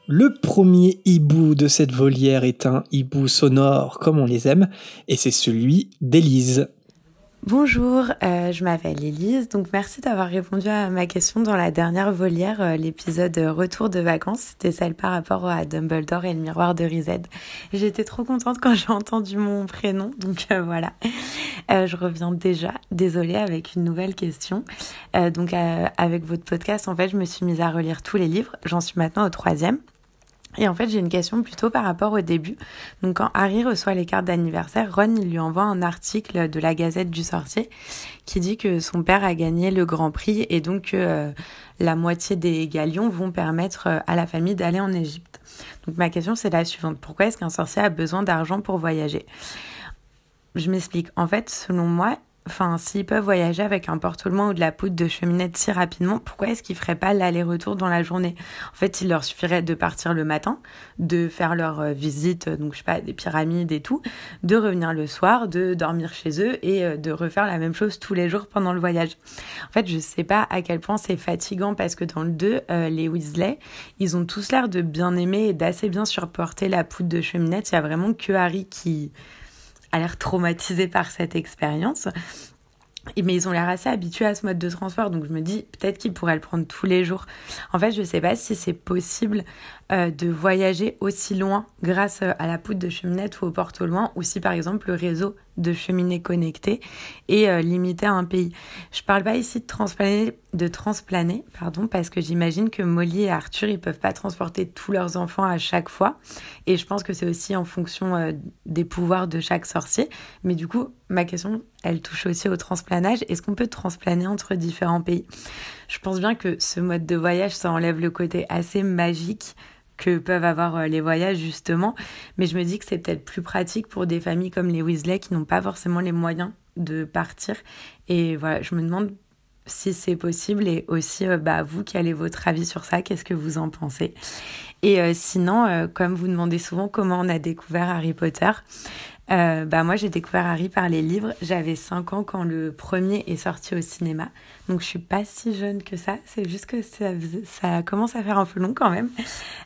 Le premier hibou de cette volière est un hibou sonore comme on les aime, et c'est celui d'Élise. Bonjour, je m'appelle Élise, donc merci d'avoir répondu à ma question dans la dernière volière, l'épisode Retour de vacances, c'était celle par rapport à Dumbledore et le miroir de Riséd. J'étais trop contente quand j'ai entendu mon prénom, donc voilà. Je reviens déjà, désolée, avec une nouvelle question. Donc avec votre podcast, en fait, je me suis mise à relire tous les livres, j'en suis maintenant au 3e. Et en fait, j'ai une question plutôt par rapport au début. Donc, quand Harry reçoit les cartes d'anniversaire, Ron, il lui envoie un article de la Gazette du Sorcier qui dit que son père a gagné le Grand Prix et donc que la moitié des galions vont permettre à la famille d'aller en Égypte. Donc, ma question, c'est la suivante. Pourquoi est-ce qu'un sorcier a besoin d'argent pour voyager ? Je m'explique. En fait, selon moi, s'ils peuvent voyager avec un porte-au-loin ou de la poudre de cheminette si rapidement, pourquoi est-ce qu'ils feraient pas l'aller-retour dans la journée ? En fait, il leur suffirait de partir le matin, de faire leur visite, donc je sais pas, des pyramides et tout, de revenir le soir, de dormir chez eux et de refaire la même chose tous les jours pendant le voyage. En fait, je sais pas à quel point c'est fatigant parce que dans le 2, les Weasley, ils ont tous l'air de bien aimer et d'assez bien supporter la poudre de cheminette. Il y a vraiment que Harry qui a l'air traumatisé par cette expérience. Mais ils ont l'air assez habitués à ce mode de transport, donc je me dis peut-être qu'ils pourraient le prendre tous les jours. En fait, je sais pas si c'est possible de voyager aussi loin grâce à la poudre de cheminette ou au porte-au-loin, ou si par exemple le réseau de cheminées connectées est limité à un pays. Je parle pas ici de transplaner, parce que j'imagine que Molly et Arthur, ils peuvent pas transporter tous leurs enfants à chaque fois, et je pense que c'est aussi en fonction des pouvoirs de chaque sorcier. Mais du coup, ma question, elle touche aussi au transplanage. Est-ce qu'on peut transplaner entre différents pays ? Je pense bien que ce mode de voyage, ça enlève le côté assez magique que peuvent avoir les voyages, justement. Mais je me dis que c'est peut-être plus pratique pour des familles comme les Weasley qui n'ont pas forcément les moyens de partir. Et voilà, je me demande si c'est possible. Et aussi, vous, quel est votre avis sur ça ? Qu'est-ce que vous en pensez ? Et sinon, comme vous demandez souvent comment on a découvert Harry Potter, moi j'ai découvert Harry par les livres. J'avais 5 ans quand le premier est sorti au cinéma, donc je suis pas si jeune que ça, c'est juste que ça commence à faire un peu long quand même.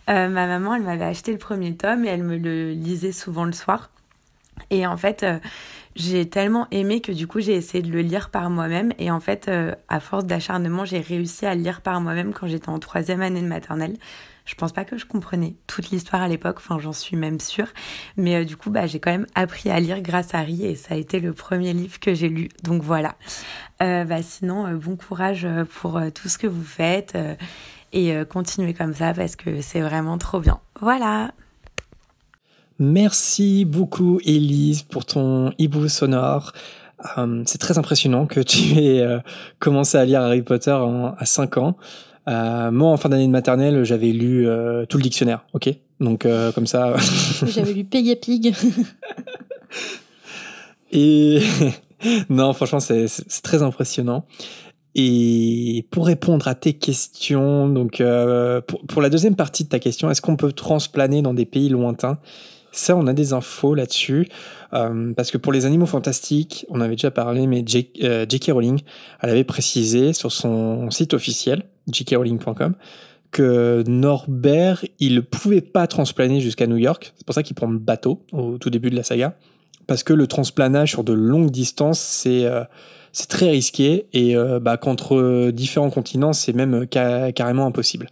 Ma maman, elle m'avait acheté le premier tome et elle me le lisait souvent le soir, et en fait j'ai tellement aimé que du coup j'ai essayé de le lire par moi-même, et en fait à force d'acharnement j'ai réussi à le lire par moi-même quand j'étais en 3e année de maternelle. Je pense pas que je comprenais toute l'histoire à l'époque, j'en suis même sûre. Mais du coup, j'ai quand même appris à lire grâce à Harry et ça a été le premier livre que j'ai lu. Donc voilà. Sinon, bon courage pour tout ce que vous faites et continuez comme ça parce que c'est vraiment trop bien. Voilà. Merci beaucoup, Élise, pour ton hibou sonore. C'est très impressionnant que tu aies commencé à lire Harry Potter à 5 ans. Moi, en fin d'année de maternelle, j'avais lu tout le dictionnaire, ok ? Donc, comme ça... J'avais lu Peggy Pig. Et... non, franchement, c'est très impressionnant. Et pour répondre à tes questions, donc pour la deuxième partie de ta question, est-ce qu'on peut transplaner dans des pays lointains? Ça, on a des infos là-dessus, parce que pour les animaux fantastiques, on avait déjà parlé, mais J.K. Rowling, elle avait précisé sur son site officiel, jkrowling.com, que Norbert, il ne pouvait pas transplaner jusqu'à New York. C'est pour ça qu'il prend le bateau au tout début de la saga, parce que le transplanage sur de longues distances, c'est très risqué, et qu'entre différents continents, c'est même carrément impossible.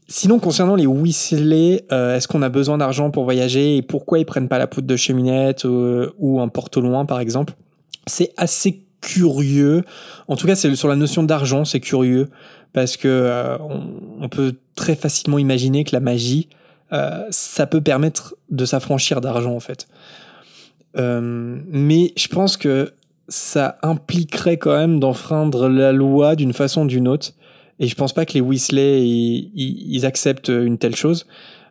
Sinon, concernant les Weasley, est-ce qu'on a besoin d'argent pour voyager et pourquoi ils prennent pas la poudre de cheminette ou un porte-au-loin, par exemple? C'est assez curieux. En tout cas, c'est sur la notion d'argent, c'est curieux parce que on peut très facilement imaginer que la magie, ça peut permettre de s'affranchir d'argent, en fait. Mais je pense que ça impliquerait quand même d'enfreindre la loi d'une façon ou d'une autre. Et je pense pas que les Weasley, ils acceptent une telle chose.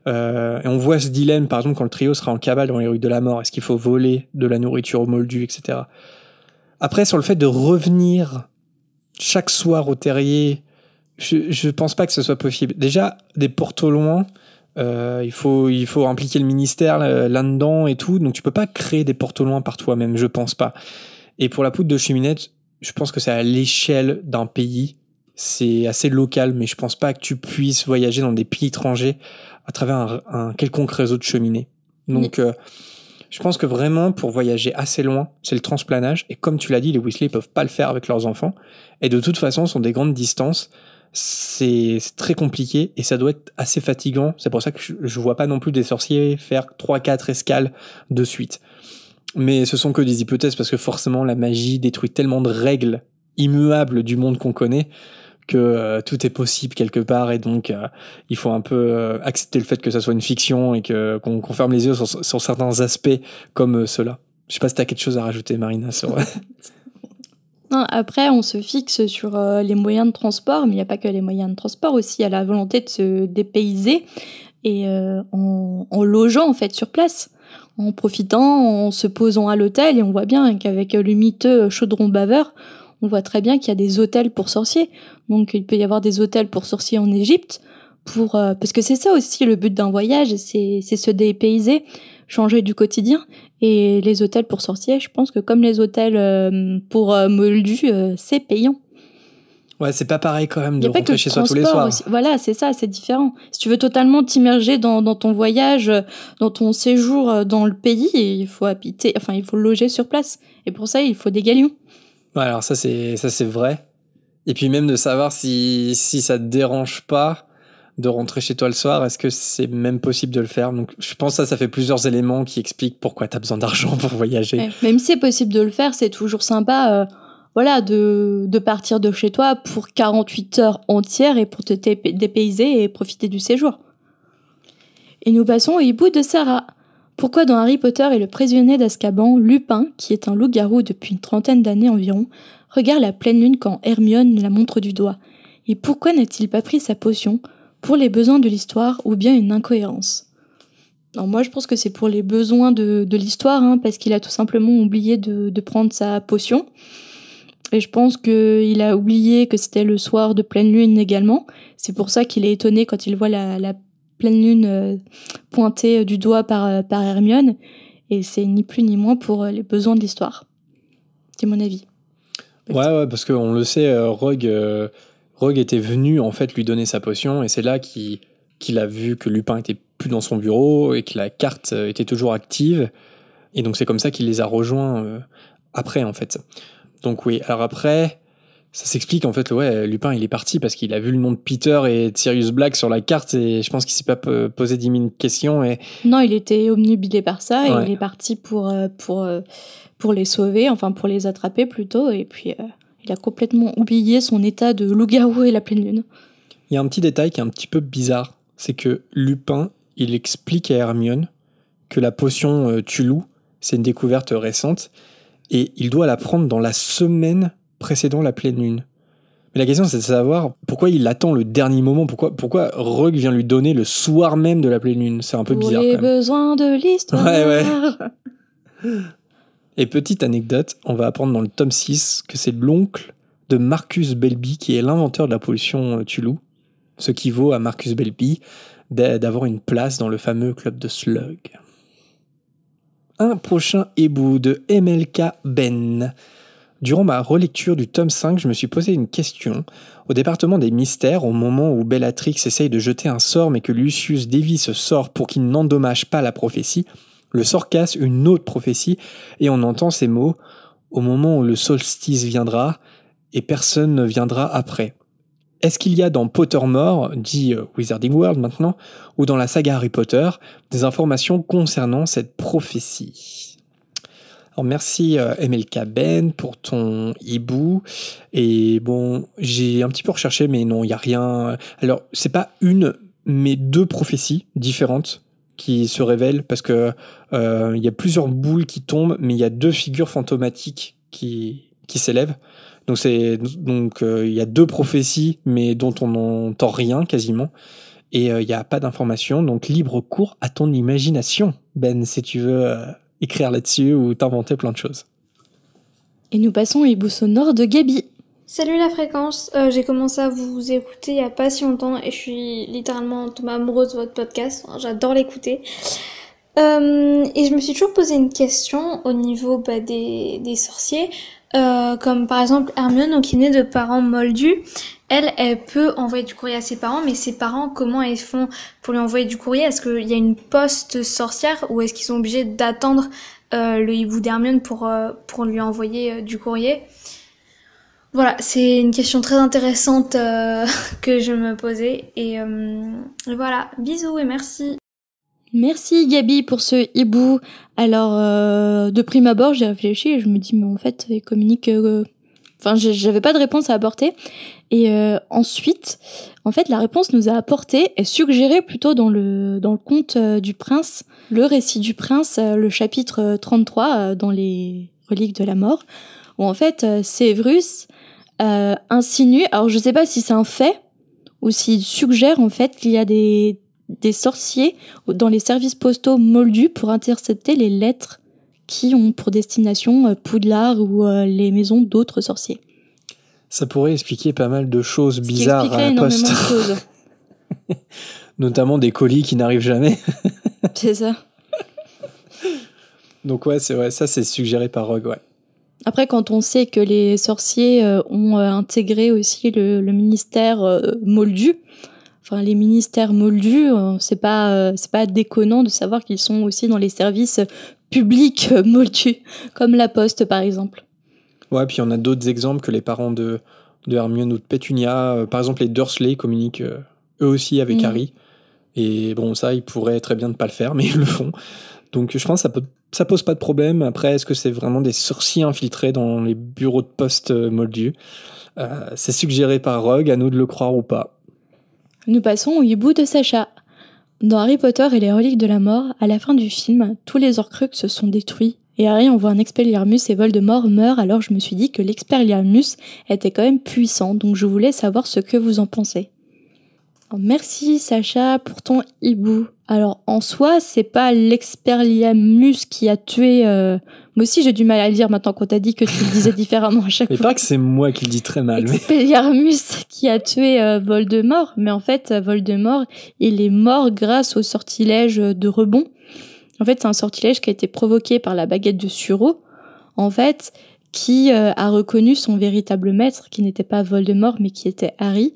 Et on voit ce dilemme, par exemple, quand le trio sera en cavale dans les rues de la mort. Est-ce qu'il faut voler de la nourriture aux moldus, etc. Après, sur le fait de revenir chaque soir au terrier, je pense pas que ce soit possible. Déjà, des porte-au-loin, il faut impliquer le ministère là-dedans et tout. Donc tu peux pas créer des porte-au-loin par toi-même, je pense pas. Et pour la poudre de cheminette, je pense que c'est à l'échelle d'un pays. C'est assez local, mais je pense pas que tu puisses voyager dans des pays étrangers à travers un quelconque réseau de cheminées. Donc, je pense que vraiment, pour voyager assez loin, c'est le transplanage. Et comme tu l'as dit, les Weasley peuvent pas le faire avec leurs enfants. Et de toute façon, ce sont des grandes distances. C'est très compliqué et ça doit être assez fatigant. C'est pour ça que je vois pas non plus des sorciers faire 3-4 escales de suite. Mais ce sont que des hypothèses parce que forcément, la magie détruit tellement de règles immuables du monde qu'on connaît que tout est possible quelque part, et donc il faut un peu accepter le fait que ça soit une fiction et qu'on ferme les yeux sur certains aspects comme ceux-là. Je sais pas si t'as quelque chose à rajouter, Marina, sur... Non, après, on se fixe sur les moyens de transport, mais il n'y a pas que les moyens de transport aussi. Il y a la volonté de se dépayser et en logeant en fait sur place, en profitant, en se posant à l'hôtel. Et on voit bien qu'avec le miteux chaudron baveur, on voit très bien qu'il y a des hôtels pour sorciers. Donc il peut y avoir des hôtels pour sorciers en Égypte, parce que c'est ça aussi le but d'un voyage, c'est se dépayser, changer du quotidien. Et les hôtels pour sorciers, je pense que comme les hôtels pour moldus, c'est payant. Ouais, c'est pas pareil quand même de rentrer chez soi tous les soirs. Aussi. Voilà, c'est ça, c'est différent. Si tu veux totalement t'immerger dans ton voyage, dans ton séjour dans le pays, il faut habiter, enfin il faut loger sur place. Et pour ça, il faut des galions. Ouais, alors ça c'est vrai. Et puis même de savoir si ça te dérange pas de rentrer chez toi le soir, est-ce que c'est même possible de le faire? Donc je pense que ça fait plusieurs éléments qui expliquent pourquoi t'as besoin d'argent pour voyager. Ouais, même si c'est possible de le faire, c'est toujours sympa de partir de chez toi pour 48 heures entières et pour te dépayser et profiter du séjour. Et nous passons au hibou de Sarah. Pourquoi dans Harry Potter et le prisonnier d'Azkaban, Lupin, qui est un loup-garou depuis une 30aine d'années environ, regarde la pleine lune quand Hermione la montre du doigt? Et pourquoi n'a-t-il pas pris sa potion pour les besoins de l'histoire ou bien une incohérence? Alors moi je pense que c'est pour les besoins de l'histoire, parce qu'il a tout simplement oublié de prendre sa potion. Et je pense qu'il a oublié que c'était le soir de pleine lune également. C'est pour ça qu'il est étonné quand il voit la pleine lune pointée du doigt par Hermione. Et c'est ni plus ni moins pour les besoins de l'histoire. C'est mon avis. Ouais, parce qu'on le sait, Rogue était venu en fait lui donner sa potion, et c'est là qu'il a vu que Lupin était plus dans son bureau et que la carte était toujours active. Et donc c'est comme ça qu'il les a rejoints après en fait. Donc oui, alors après, ça s'explique en fait, Lupin il est parti parce qu'il a vu le nom de Peter et de Sirius Black sur la carte, et je pense qu'il s'est pas posé 10 000 questions. Non, il était obnubilé par ça, et ouais. il est parti pour les sauver, enfin pour les attraper plutôt, et puis il a complètement oublié son état de loup-garou et la pleine lune. Il y a un petit détail qui est un petit peu bizarre, c'est que Lupin, il explique à Hermione que la potion Tulou, c'est une découverte récente, et il doit la prendre dans la semaine précédant la pleine lune. Mais la question, c'est de savoir pourquoi il attend le dernier moment, pourquoi Rogue vient lui donner le soir même de la pleine lune. C'est un peu bizarre. Pour les besoins de l'histoire. Ouais. Et petite anecdote, on va apprendre dans le tome 6 que c'est l'oncle de Marcus Belby, qui est l'inventeur de la potion Tulu, ce qui vaut à Marcus Belby d'avoir une place dans le fameux club de Slug. Un prochain hibou de MLK Ben. Durant ma relecture du tome 5, je me suis posé une question. Au département des mystères, au moment où Bellatrix essaye de jeter un sort mais que Lucius dévie ce sort pour qu'il n'endommage pas la prophétie, le sort casse une autre prophétie et on entend ces mots « Au moment où le solstice viendra et personne ne viendra après ». Est-ce qu'il y a dans Pottermore, dit Wizarding World maintenant, ou dans la saga Harry Potter, des informations concernant cette prophétie ? Alors merci MLK Ben pour ton hibou. Et bon, j'ai un petit peu recherché, mais non, il n'y a rien. Alors, c'est pas une, mais deux prophéties différentes qui se révèlent, parce que il y a plusieurs boules qui tombent, mais il y a deux figures fantomatiques qui s'élèvent. Donc il y a deux prophéties, mais dont on n'entend rien quasiment. Et il n'y a pas d'informations, donc libre cours à ton imagination, Ben, si tu veux écrire là-dessus ou t'inventer plein de choses. Et nous passons au hibou sonore de Gabi. Salut la fréquence, j'ai commencé à vous écouter il y a pas si longtemps et je suis littéralement tombée amoureuse de votre podcast, enfin, j'adore l'écouter. Et je me suis toujours posé une question au niveau des sorciers, comme par exemple Hermione, donc qui est née de parents moldus. Elle peut envoyer du courrier à ses parents, mais ses parents, comment ils font pour lui envoyer du courrier? Est-ce qu'il y a une poste sorcière ou est-ce qu'ils sont obligés d'attendre le hibou d'Hermione pour lui envoyer du courrier? Voilà, c'est une question très intéressante que je me posais. Et voilà, bisous et merci. Merci Gabi pour ce hibou. Alors, de prime abord, j'ai réfléchi et je me dis, mais en fait, il communique... Enfin, j'avais pas de réponse à apporter. Et ensuite, en fait, la réponse nous a apporté et suggéré plutôt dans le conte du prince, le récit du prince, le chapitre 33 dans les reliques de la mort, où en fait, Severus insinue, alors je sais pas si c'est un fait ou s'il suggère en fait qu'il y a des sorciers dans les services postaux moldus pour intercepter les lettres qui ont pour destination Poudlard ou les maisons d'autres sorciers. Ça pourrait expliquer pas mal de choses bizarres à la poste. De choses. Notamment des colis qui n'arrivent jamais. C'est ça. Donc ouais, c'est vrai, ça c'est suggéré par Rogue, ouais. Après, quand on sait que les sorciers ont intégré aussi le ministère moldu, enfin les ministères moldus, c'est pas déconnant de savoir qu'ils sont aussi dans les services publics moldus, comme la Poste par exemple. Ouais, puis on a d'autres exemples que les parents de Hermione ou de Pétunia. Par exemple, les Dursley communiquent eux aussi avec Harry. Et bon, ça, ils pourraient très bien ne pas le faire, mais ils le font. Donc je pense que ça pose pas de problème. Après, est-ce que c'est vraiment des sorciers infiltrés dans les bureaux de poste moldus ? C'est suggéré par Rogue, à nous de le croire ou pas. Nous passons au hibou de Sacha. Dans Harry Potter et les reliques de la mort, à la fin du film, tous les Horcruxes se sont détruits et Harry envoie un Expelliarmus et Voldemort meurt. Alors je me suis dit que l'Expelliarmus était quand même puissant, donc je voulais savoir ce que vous en pensez. Merci Sacha pour ton hibou. Alors en soi, c'est pas l'Expelliarmus qui a tué... Moi aussi j'ai du mal à le dire maintenant qu'on t'a dit que tu le disais différemment à chaque fois. Mais pas que c'est moi qui le dis très mal. Expelliarmus qui a tué Voldemort, mais en fait Voldemort, il est mort grâce au sortilège de Rebond. En fait, c'est un sortilège qui a été provoqué par la baguette de Suro, en fait, qui a reconnu son véritable maître, qui n'était pas Voldemort, mais qui était Harry.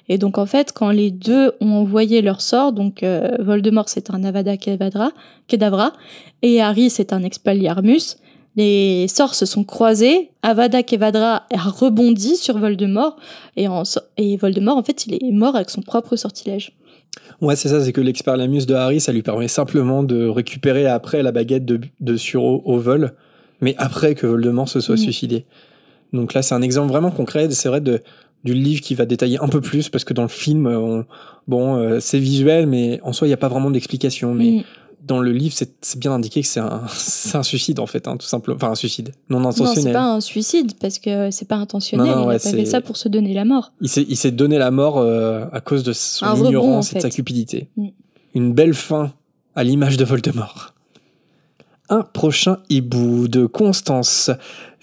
Et donc, en fait, quand les deux ont envoyé leur sort, donc Voldemort, c'est un Avada Kedavra, et Harry, c'est un Expelliarmus, les sorts se sont croisés, Avada Kedavra a rebondi sur Voldemort, et Voldemort, en fait, il est mort avec son propre sortilège. Ouais, c'est ça, c'est que l'Expelliarmus de Harry, ça lui permet simplement de récupérer après la baguette de Suro au vol, mais après que Voldemort se soit suicidé. Donc là, c'est un exemple vraiment concret, c'est vrai, du livre qui va détailler un peu plus, parce que dans le film, c'est visuel, mais en soi, il n'y a pas vraiment d'explication. Mais dans le livre, c'est bien indiqué que c'est un suicide, en fait, hein, tout simplement. Enfin, un suicide non intentionnel. Non, c'est pas un suicide, parce que c'est pas intentionnel. Non, il a pas fait ça pour se donner la mort. Il s'est donné la mort à cause de son ignorance et de sa cupidité. Une belle fin à l'image de Voldemort. Un prochain hibou de Constance.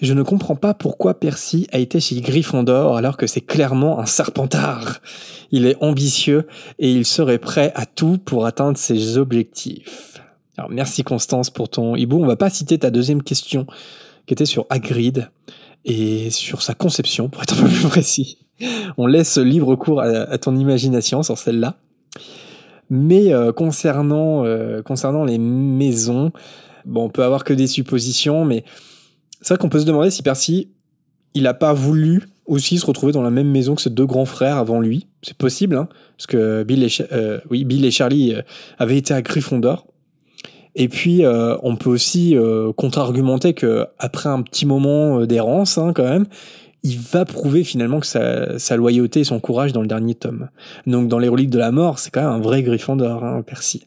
Je ne comprends pas pourquoi Percy a été chez Gryffondor alors que c'est clairement un Serpentard. Il est ambitieux et il serait prêt à tout pour atteindre ses objectifs. Alors merci Constance pour ton hibou. On va pas citer ta deuxième question qui était sur Hagrid et sur sa conception pour être un peu plus précis. On laisse libre cours à ton imagination sur celle-là. Mais concernant les maisons, bon, on peut avoir que des suppositions, mais c'est vrai qu'on peut se demander si Percy, il a pas voulu aussi se retrouver dans la même maison que ses deux grands frères avant lui. C'est possible, hein, parce que Bill et Charlie avaient été à Gryffondor. Et puis, on peut aussi contre-argumenter que après un petit moment d'errance, hein, quand même, il va prouver finalement que sa loyauté et son courage dans le dernier tome. Donc dans les Reliques de la Mort, c'est quand même un vrai Gryffondor, hein, Percy.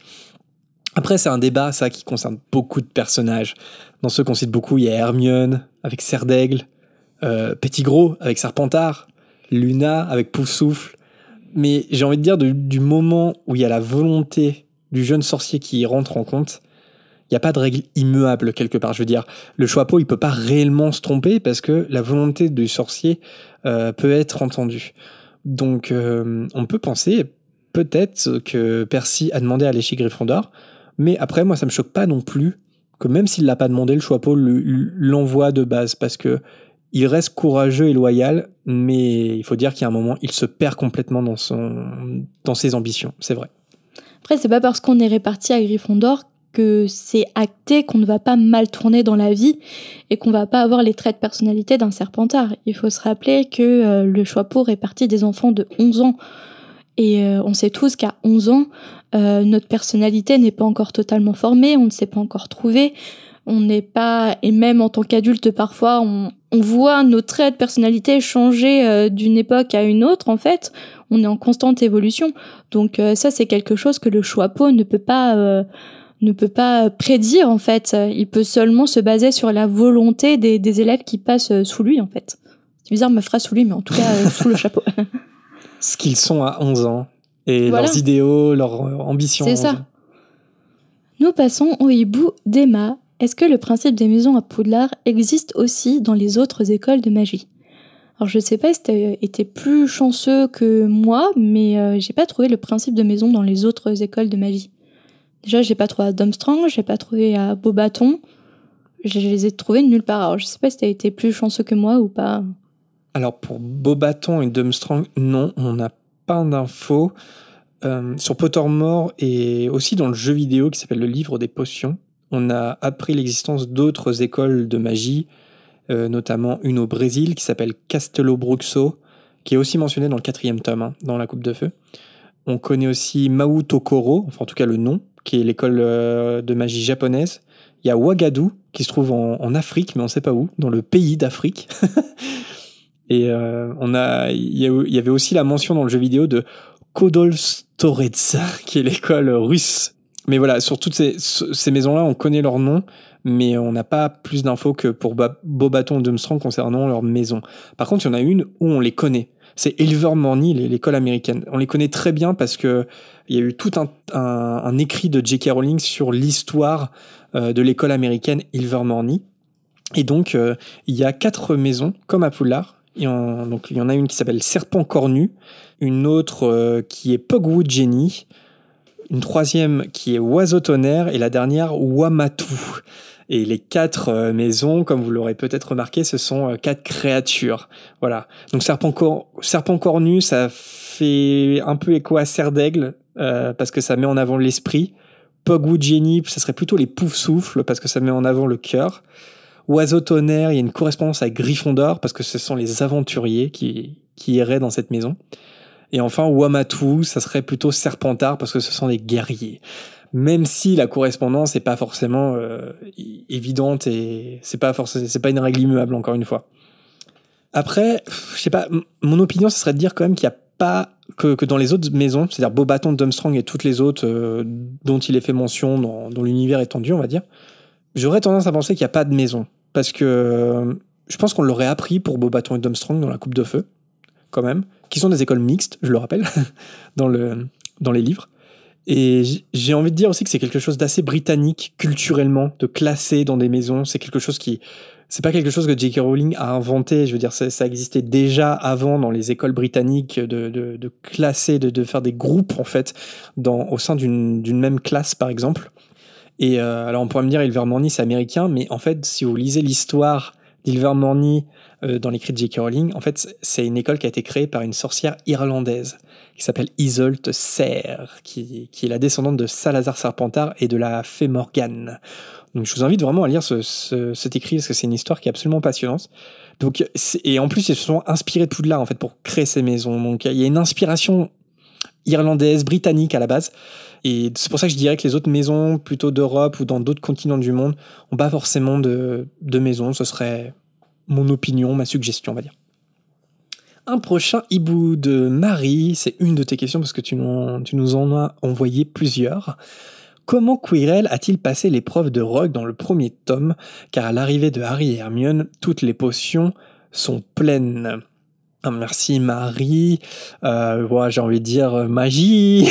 Après, c'est un débat, ça, qui concerne beaucoup de personnages. Dans ceux qu'on cite beaucoup, il y a Hermione avec Serre d'Aigle, Pettigrew avec Serpentard, Luna avec Poufsouffle. Mais j'ai envie de dire, du moment où il y a la volonté du jeune sorcier qui rentre en compte, il n'y a pas de règle immuable quelque part. Je veux dire, le Choixpeau, il peut pas réellement se tromper parce que la volonté du sorcier peut être entendue. Donc, on peut penser peut-être que Percy a demandé à aller chez Gryffondor, mais après, moi, ça me choque pas non plus que même s'il l'a pas demandé, le Choixpeau l'envoie de base parce que il reste courageux et loyal, mais il faut dire qu'il y a un moment, il se perd complètement dans ses ambitions. C'est vrai. Après, c'est pas parce qu'on est réparti à Gryffondor que c'est acté qu'on ne va pas mal tourner dans la vie et qu'on va pas avoir les traits de personnalité d'un Serpentard. Il faut se rappeler que le Choixpeau répartit des enfants de 11 ans. Et on sait tous qu'à 11 ans, notre personnalité n'est pas encore totalement formée, on ne s'est pas encore trouvé, on n'est pas... Et même en tant qu'adulte, parfois, on voit nos traits de personnalité changer d'une époque à une autre, en fait. On est en constante évolution. Donc ça, c'est quelque chose que le Choixpeau ne peut pas prédire, en fait. Il peut seulement se baser sur la volonté des élèves qui passent sous lui, en fait. C'est bizarre ma phrase sous lui, mais en tout cas, sous le chapeau. Ce qu'ils sont à 11 ans. Et voilà. Leurs idéaux, leurs ambitions. C'est ça. Nous passons au hibou d'Emma. Est-ce que le principe des maisons à Poudlard existe aussi dans les autres écoles de magie ? Alors je sais pas si t'as été plus chanceux que moi, mais j'ai pas trouvé le principe de maison dans les autres écoles de magie. Déjà, j'ai pas trouvé à Durmstrang, j'ai pas trouvé à Beauxbatons. Je les ai trouvés nulle part. Alors je sais pas si t'as été plus chanceux que moi ou pas. Alors pour Beauxbatons et Durmstrang, non, on n'a pas d'infos. Sur Pottermore et aussi dans le jeu vidéo qui s'appelle le livre des potions, on a appris l'existence d'autres écoles de magie, notamment une au Brésil qui s'appelle Castelo Bruxo, qui est aussi mentionnée dans le 4e tome, hein, dans la Coupe de Feu. On connaît aussi Mau Tokoro, enfin en tout cas le nom, qui est l'école de magie japonaise. Il y a Ouagadougou, qui se trouve en Afrique, mais on ne sait pas où, dans le pays d'Afrique. Et il y avait aussi la mention dans le jeu vidéo de Kodolstorets, qui est l'école russe. Mais voilà, sur toutes ces maisons-là, on connaît leurs noms, mais on n'a pas plus d'infos que pour Beauxbatons et Durmstrang concernant leurs maisons. Par contre, il y en a une où on les connaît. C'est Ilvermorny, l'école américaine. On les connaît très bien parce que il y a eu tout un écrit de J.K. Rowling sur l'histoire de l'école américaine Ilvermorny. Et donc, il y a 4 maisons, comme à Poudlard. Donc, il y en a une qui s'appelle Serpent Cornu, une autre qui est Pogwood Jenny, une 3e qui est Oiseau Tonnerre et la dernière Wamatou. Et les 4 maisons, comme vous l'aurez peut-être remarqué, ce sont 4 créatures. Voilà. Donc Serpent Cornu, ça fait un peu écho à Serre d'Aigle parce que ça met en avant l'esprit. Pogwood Jenny, ça serait plutôt les Poufsouffles parce que ça met en avant le cœur. Oiseau Tonnerre, il y a une correspondance avec Gryffondor parce que ce sont les aventuriers qui erraient dans cette maison. Et enfin, Wamatou, ça serait plutôt Serpentard parce que ce sont des guerriers. Même si la correspondance n'est pas forcément évidente et c'est pas une règle immuable, encore une fois. Après, je sais pas, mon opinion, ça serait de dire quand même qu'il n'y a pas que dans les autres maisons, c'est-à-dire Beauxbatons, Durmstrang et toutes les autres dont il est fait mention dans l'univers étendu, on va dire, j'aurais tendance à penser qu'il n'y a pas de maison. Parce que je pense qu'on l'aurait appris pour Beauxbatons et Durmstrang dans la Coupe de Feu, quand même, qui sont des écoles mixtes, je le rappelle, dans les livres. Et j'ai envie de dire aussi que c'est quelque chose d'assez britannique, culturellement, de classer dans des maisons. C'est quelque chose c'est pas quelque chose que J.K. Rowling a inventé. Je veux dire, ça existait déjà avant dans les écoles britanniques de classer, de faire des groupes, en fait, au sein d'une même classe, par exemple. Et alors, on pourrait me dire, Ilvermorny, c'est américain, mais en fait, si vous lisez l'histoire d'Ilvermorny dans l'écrit de J.K. Rowling, en fait, c'est une école qui a été créée par une sorcière irlandaise qui s'appelle Isolde Serre, qui est la descendante de Salazar Serpentard et de la fée Morgane. Donc je vous invite vraiment à lire cet écrit parce que c'est une histoire qui est absolument passionnante. Donc, et en plus, ils se sont inspirés de Poudlard en fait, pour créer ces maisons. Donc il y a une inspiration irlandaise, britannique à la base. Et c'est pour ça que je dirais que les autres maisons, plutôt d'Europe ou dans d'autres continents du monde, n'ont pas forcément de maisons. Ce serait mon opinion, ma suggestion, on va dire. Un prochain hibou de Marie, c'est une de tes questions parce que tu nous en as envoyé plusieurs. Comment Quirrell a-t-il passé l'épreuve de Rogue dans le premier tome, car à l'arrivée de Harry et Hermione, toutes les potions sont pleines. Ah, merci Marie. J'ai envie de dire magie.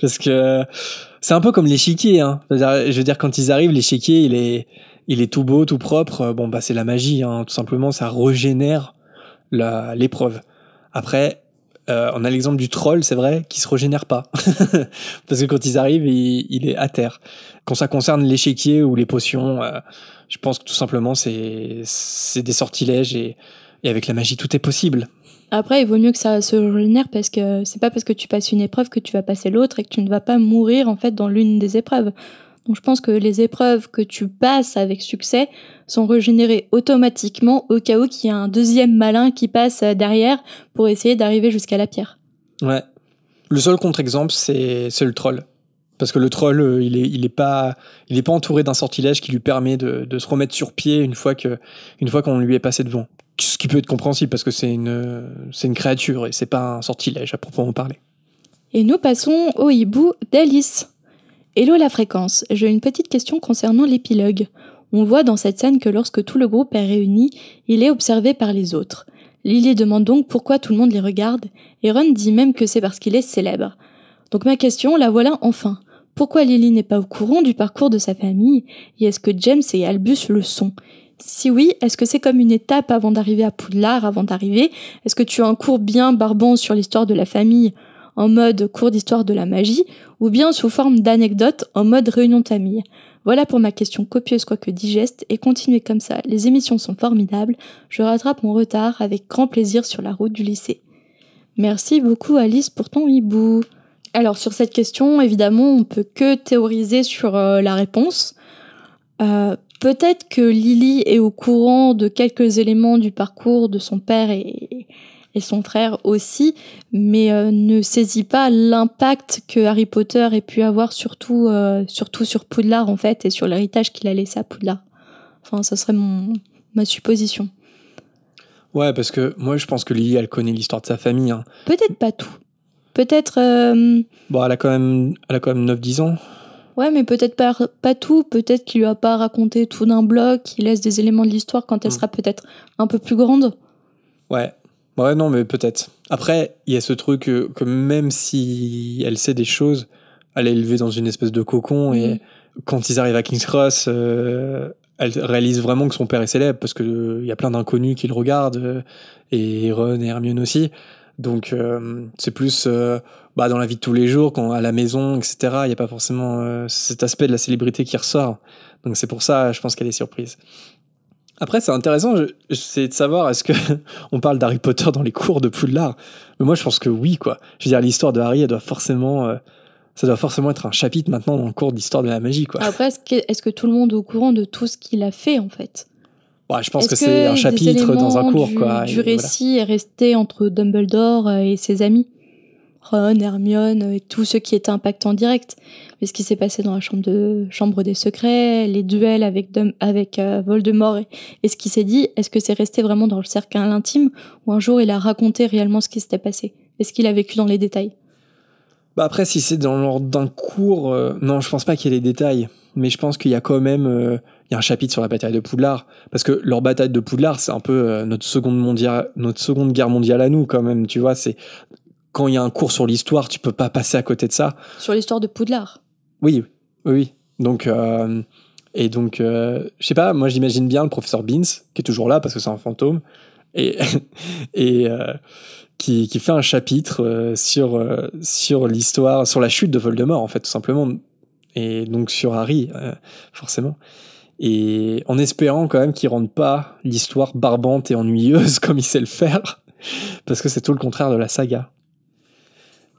Parce que c'est un peu comme l'échiquier. Hein. Je veux dire, quand ils arrivent, l'échiquier, il est tout beau, tout propre. Bon, bah c'est la magie. Hein. Tout simplement, ça régénère l'épreuve. Après, on a l'exemple du troll, c'est vrai, qui se régénère pas. Parce que quand ils arrivent, il est à terre. Quand ça concerne l'échiquier ou les potions, je pense que tout simplement, c'est des sortilèges et avec la magie, tout est possible. Après, il vaut mieux que ça se régénère parce que c'est pas parce que tu passes une épreuve que tu vas passer l'autre et que tu ne vas pas mourir, en fait, dans l'une des épreuves. Donc je pense que les épreuves que tu passes avec succès sont régénérées automatiquement au cas où qu'il y a un deuxième malin qui passe derrière pour essayer d'arriver jusqu'à la pierre. Ouais. Le seul contre-exemple, c'est le troll. Parce que le troll, il est pas entouré d'un sortilège qui lui permet de se remettre sur pied une fois qu'on lui est passé devant. Ce qui peut être compréhensible parce que c'est une créature et c'est pas un sortilège à proprement parler. Et nous passons au hibou d'Alice. Hello la fréquence, j'ai une petite question concernant l'épilogue. On voit dans cette scène que lorsque tout le groupe est réuni, il est observé par les autres. Lily demande donc pourquoi tout le monde les regarde, et Ron dit même que c'est parce qu'il est célèbre. Donc ma question, la voilà enfin. Pourquoi Lily n'est pas au courant du parcours de sa famille, et est-ce que James et Albus le sont ? Si oui, est-ce que c'est comme une étape avant d'arriver à Poudlard, avant d'arriver ? Est-ce que tu as un cours bien barbant sur l'histoire de la famille en mode cours d'histoire de la magie, ou bien sous forme d'anecdotes en mode réunion de famille. Voilà pour ma question copieuse quoique digeste, et continuez comme ça, les émissions sont formidables, je rattrape mon retard avec grand plaisir sur la route du lycée. Merci beaucoup Alice pour ton hibou. Alors sur cette question, évidemment, on peut que théoriser sur la réponse. Peut-être que Lily est au courant de quelques éléments du parcours de son père et son frère aussi, mais ne saisit pas l'impact que Harry Potter ait pu avoir surtout sur Poudlard en fait et sur l'héritage qu'il a laissé à Poudlard. Enfin, ça serait ma supposition. Ouais, parce que moi je pense que Lily elle connaît l'histoire de sa famille. Hein. Peut-être pas tout. Peut-être. Bon, elle a quand même 9-10 ans. Ouais, mais peut-être pas tout. Peut-être qu'il lui a pas raconté tout d'un bloc, qu'il laisse des éléments de l'histoire quand elle sera peut-être un peu plus grande. Ouais. Ouais, non, mais peut-être. Après, il y a ce truc que même si elle sait des choses, elle est élevée dans une espèce de cocon et quand ils arrivent à King's Cross, elle réalise vraiment que son père est célèbre parce que y a plein d'inconnus qui le regardent et Ron et Hermione aussi. Donc c'est plus dans la vie de tous les jours, quand à la maison, etc. Il n'y a pas forcément cet aspect de la célébrité qui ressort. Donc c'est pour ça, je pense qu'elle est surprise. Après, c'est intéressant, c'est de savoir, est-ce que on parle d'Harry Potter dans les cours de Poudlard ? Mais moi, je pense que oui, quoi. Je veux dire, l'histoire de Harry, ça doit forcément être un chapitre maintenant dans le cours d'histoire de la magie, quoi. Après, est-ce que tout le monde est au courant de tout ce qu'il a fait, en fait ? Ouais, je pense que c'est un chapitre dans un cours, quoi. Du récit est resté entre Dumbledore et ses amis. Ron, Hermione et tous ceux qui étaient impactés en direct. Mais ce qui s'est passé dans la chambre des secrets, les duels avec Voldemort et ce qui s'est dit, est-ce que c'est resté vraiment dans le cercle intime ou un jour il a raconté réellement ce qui s'était passé ? Est-ce qu'il a vécu dans les détails ? Bah après, si c'est dans l'ordre d'un cours, non, je pense pas qu'il y ait les détails. Mais je pense qu'il y a quand même il y a un chapitre sur la bataille de Poudlard. Parce que leur bataille de Poudlard, c'est un peu notre seconde guerre mondiale à nous, quand même. Tu vois, c'est quand il y a un cours sur l'histoire, tu peux pas passer à côté de ça. Sur l'histoire de Poudlard. Oui. Donc, je sais pas, moi j'imagine bien le professeur Beans, qui est toujours là parce que c'est un fantôme, et qui fait un chapitre sur l'histoire, sur la chute de Voldemort, en fait, tout simplement. Et donc sur Harry, forcément. Et en espérant quand même qu'il rende pas l'histoire barbante et ennuyeuse comme il sait le faire, parce que c'est tout le contraire de la saga.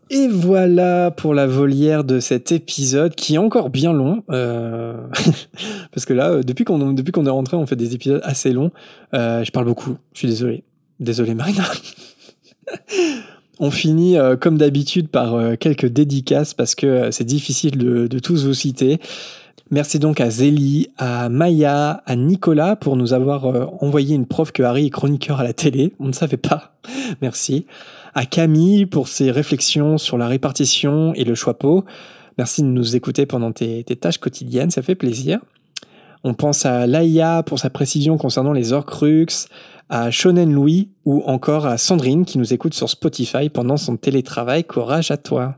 Et voilà pour la volière de cet épisode qui est encore bien long, parce que là, depuis qu'on est rentré, on fait des épisodes assez longs. Je parle beaucoup, je suis désolé Marina. On finit comme d'habitude par quelques dédicaces parce que c'est difficile de tous vous citer. Merci donc à Zélie, à Maya, à Nicolas pour nous avoir envoyé une preuve que Harry est chroniqueur à la télé. On ne savait pas. Merci. À Camille pour ses réflexions sur la répartition et le choix pot. Merci de nous écouter pendant tes tâches quotidiennes, ça fait plaisir. On pense à Laïa pour sa précision concernant les Horcruxes, à Shonen Louis ou encore à Sandrine qui nous écoute sur Spotify pendant son télétravail. Courage à toi.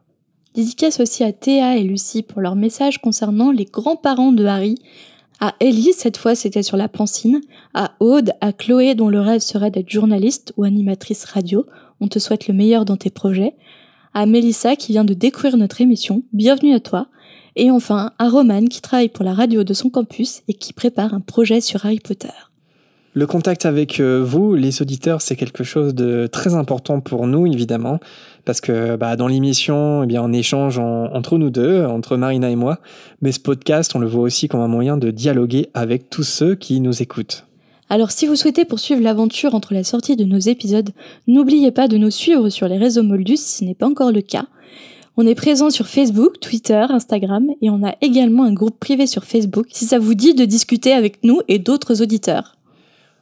Dédicace aussi à Théa et Lucie pour leur message concernant les grands-parents de Harry, à Ellie, cette fois c'était sur la pancine, à Aude, à Chloé dont le rêve serait d'être journaliste ou animatrice radio, on te souhaite le meilleur dans tes projets, à Mélissa qui vient de découvrir notre émission, bienvenue à toi, et enfin à Romane qui travaille pour la radio de son campus et qui prépare un projet sur Harry Potter. Le contact avec vous, les auditeurs, c'est quelque chose de très important pour nous, évidemment, parce que dans l'émission, on échange entre nous deux, entre Marina et moi, mais ce podcast, on le voit aussi comme un moyen de dialoguer avec tous ceux qui nous écoutent. Alors si vous souhaitez poursuivre l'aventure entre la sortie de nos épisodes, n'oubliez pas de nous suivre sur les réseaux Moldus si ce n'est pas encore le cas. On est présent sur Facebook, Twitter, Instagram, et on a également un groupe privé sur Facebook si ça vous dit de discuter avec nous et d'autres auditeurs.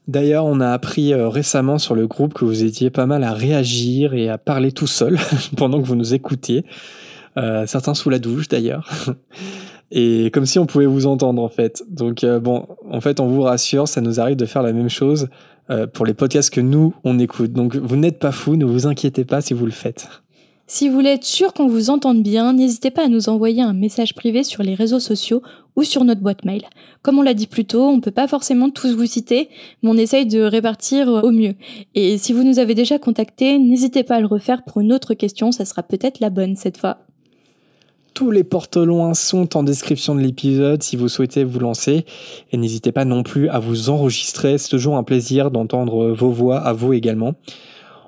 D'ailleurs, on a appris récemment sur le groupe que vous étiez pas mal à réagir et à parler tout seul pendant que vous nous écoutiez. Certains sous la douche d'ailleurs. Et comme si on pouvait vous entendre en fait. Donc en fait, on vous rassure, ça nous arrive de faire la même chose pour les podcasts que nous, on écoute. Donc vous n'êtes pas fous, ne vous inquiétez pas si vous le faites. Si vous voulez être sûr qu'on vous entende bien, n'hésitez pas à nous envoyer un message privé sur les réseaux sociaux ou sur notre boîte mail. Comme on l'a dit plus tôt, on peut pas forcément tous vous citer, mais on essaye de répartir au mieux. Et si vous nous avez déjà contacté, n'hésitez pas à le refaire pour une autre question, ça sera peut-être la bonne cette fois. Tous les porte-loin sont en description de l'épisode si vous souhaitez vous lancer. Et n'hésitez pas non plus à vous enregistrer, c'est toujours un plaisir d'entendre vos voix à vous également.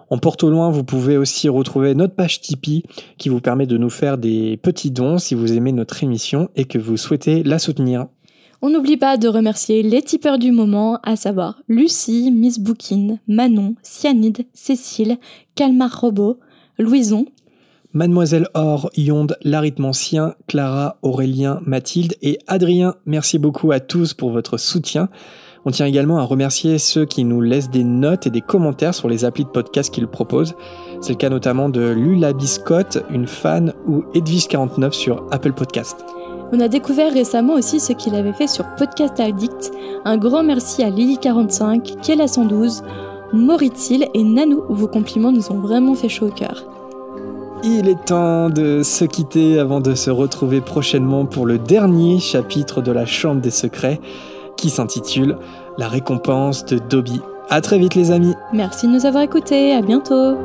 En porte-loin, vous pouvez aussi retrouver notre page Tipeee qui vous permet de nous faire des petits dons si vous aimez notre émission et que vous souhaitez la soutenir. On n'oublie pas de remercier les tipeurs du moment, à savoir Lucie, Miss Bookin, Manon, Cyanide, Cécile, Calmar Robot, Louison, Mademoiselle Or, Yonde, l'arithmancien, Clara, Aurélien, Mathilde et Adrien. Merci beaucoup à tous pour votre soutien. On tient également à remercier ceux qui nous laissent des notes et des commentaires sur les applis de podcast qu'ils proposent. C'est le cas notamment de Lula Biscotte, une fan, ou Edwige49 sur Apple Podcast. On a découvert récemment aussi ce qu'il avait fait sur Podcast Addict. Un grand merci à Lily45, Kela112, Mauritil et Nanou. Vos compliments nous ont vraiment fait chaud au cœur. Il est temps de se quitter avant de se retrouver prochainement pour le dernier chapitre de la Chambre des Secrets qui s'intitule « La récompense de Dobby ». À très vite les amis. Merci de nous avoir écoutés, à bientôt.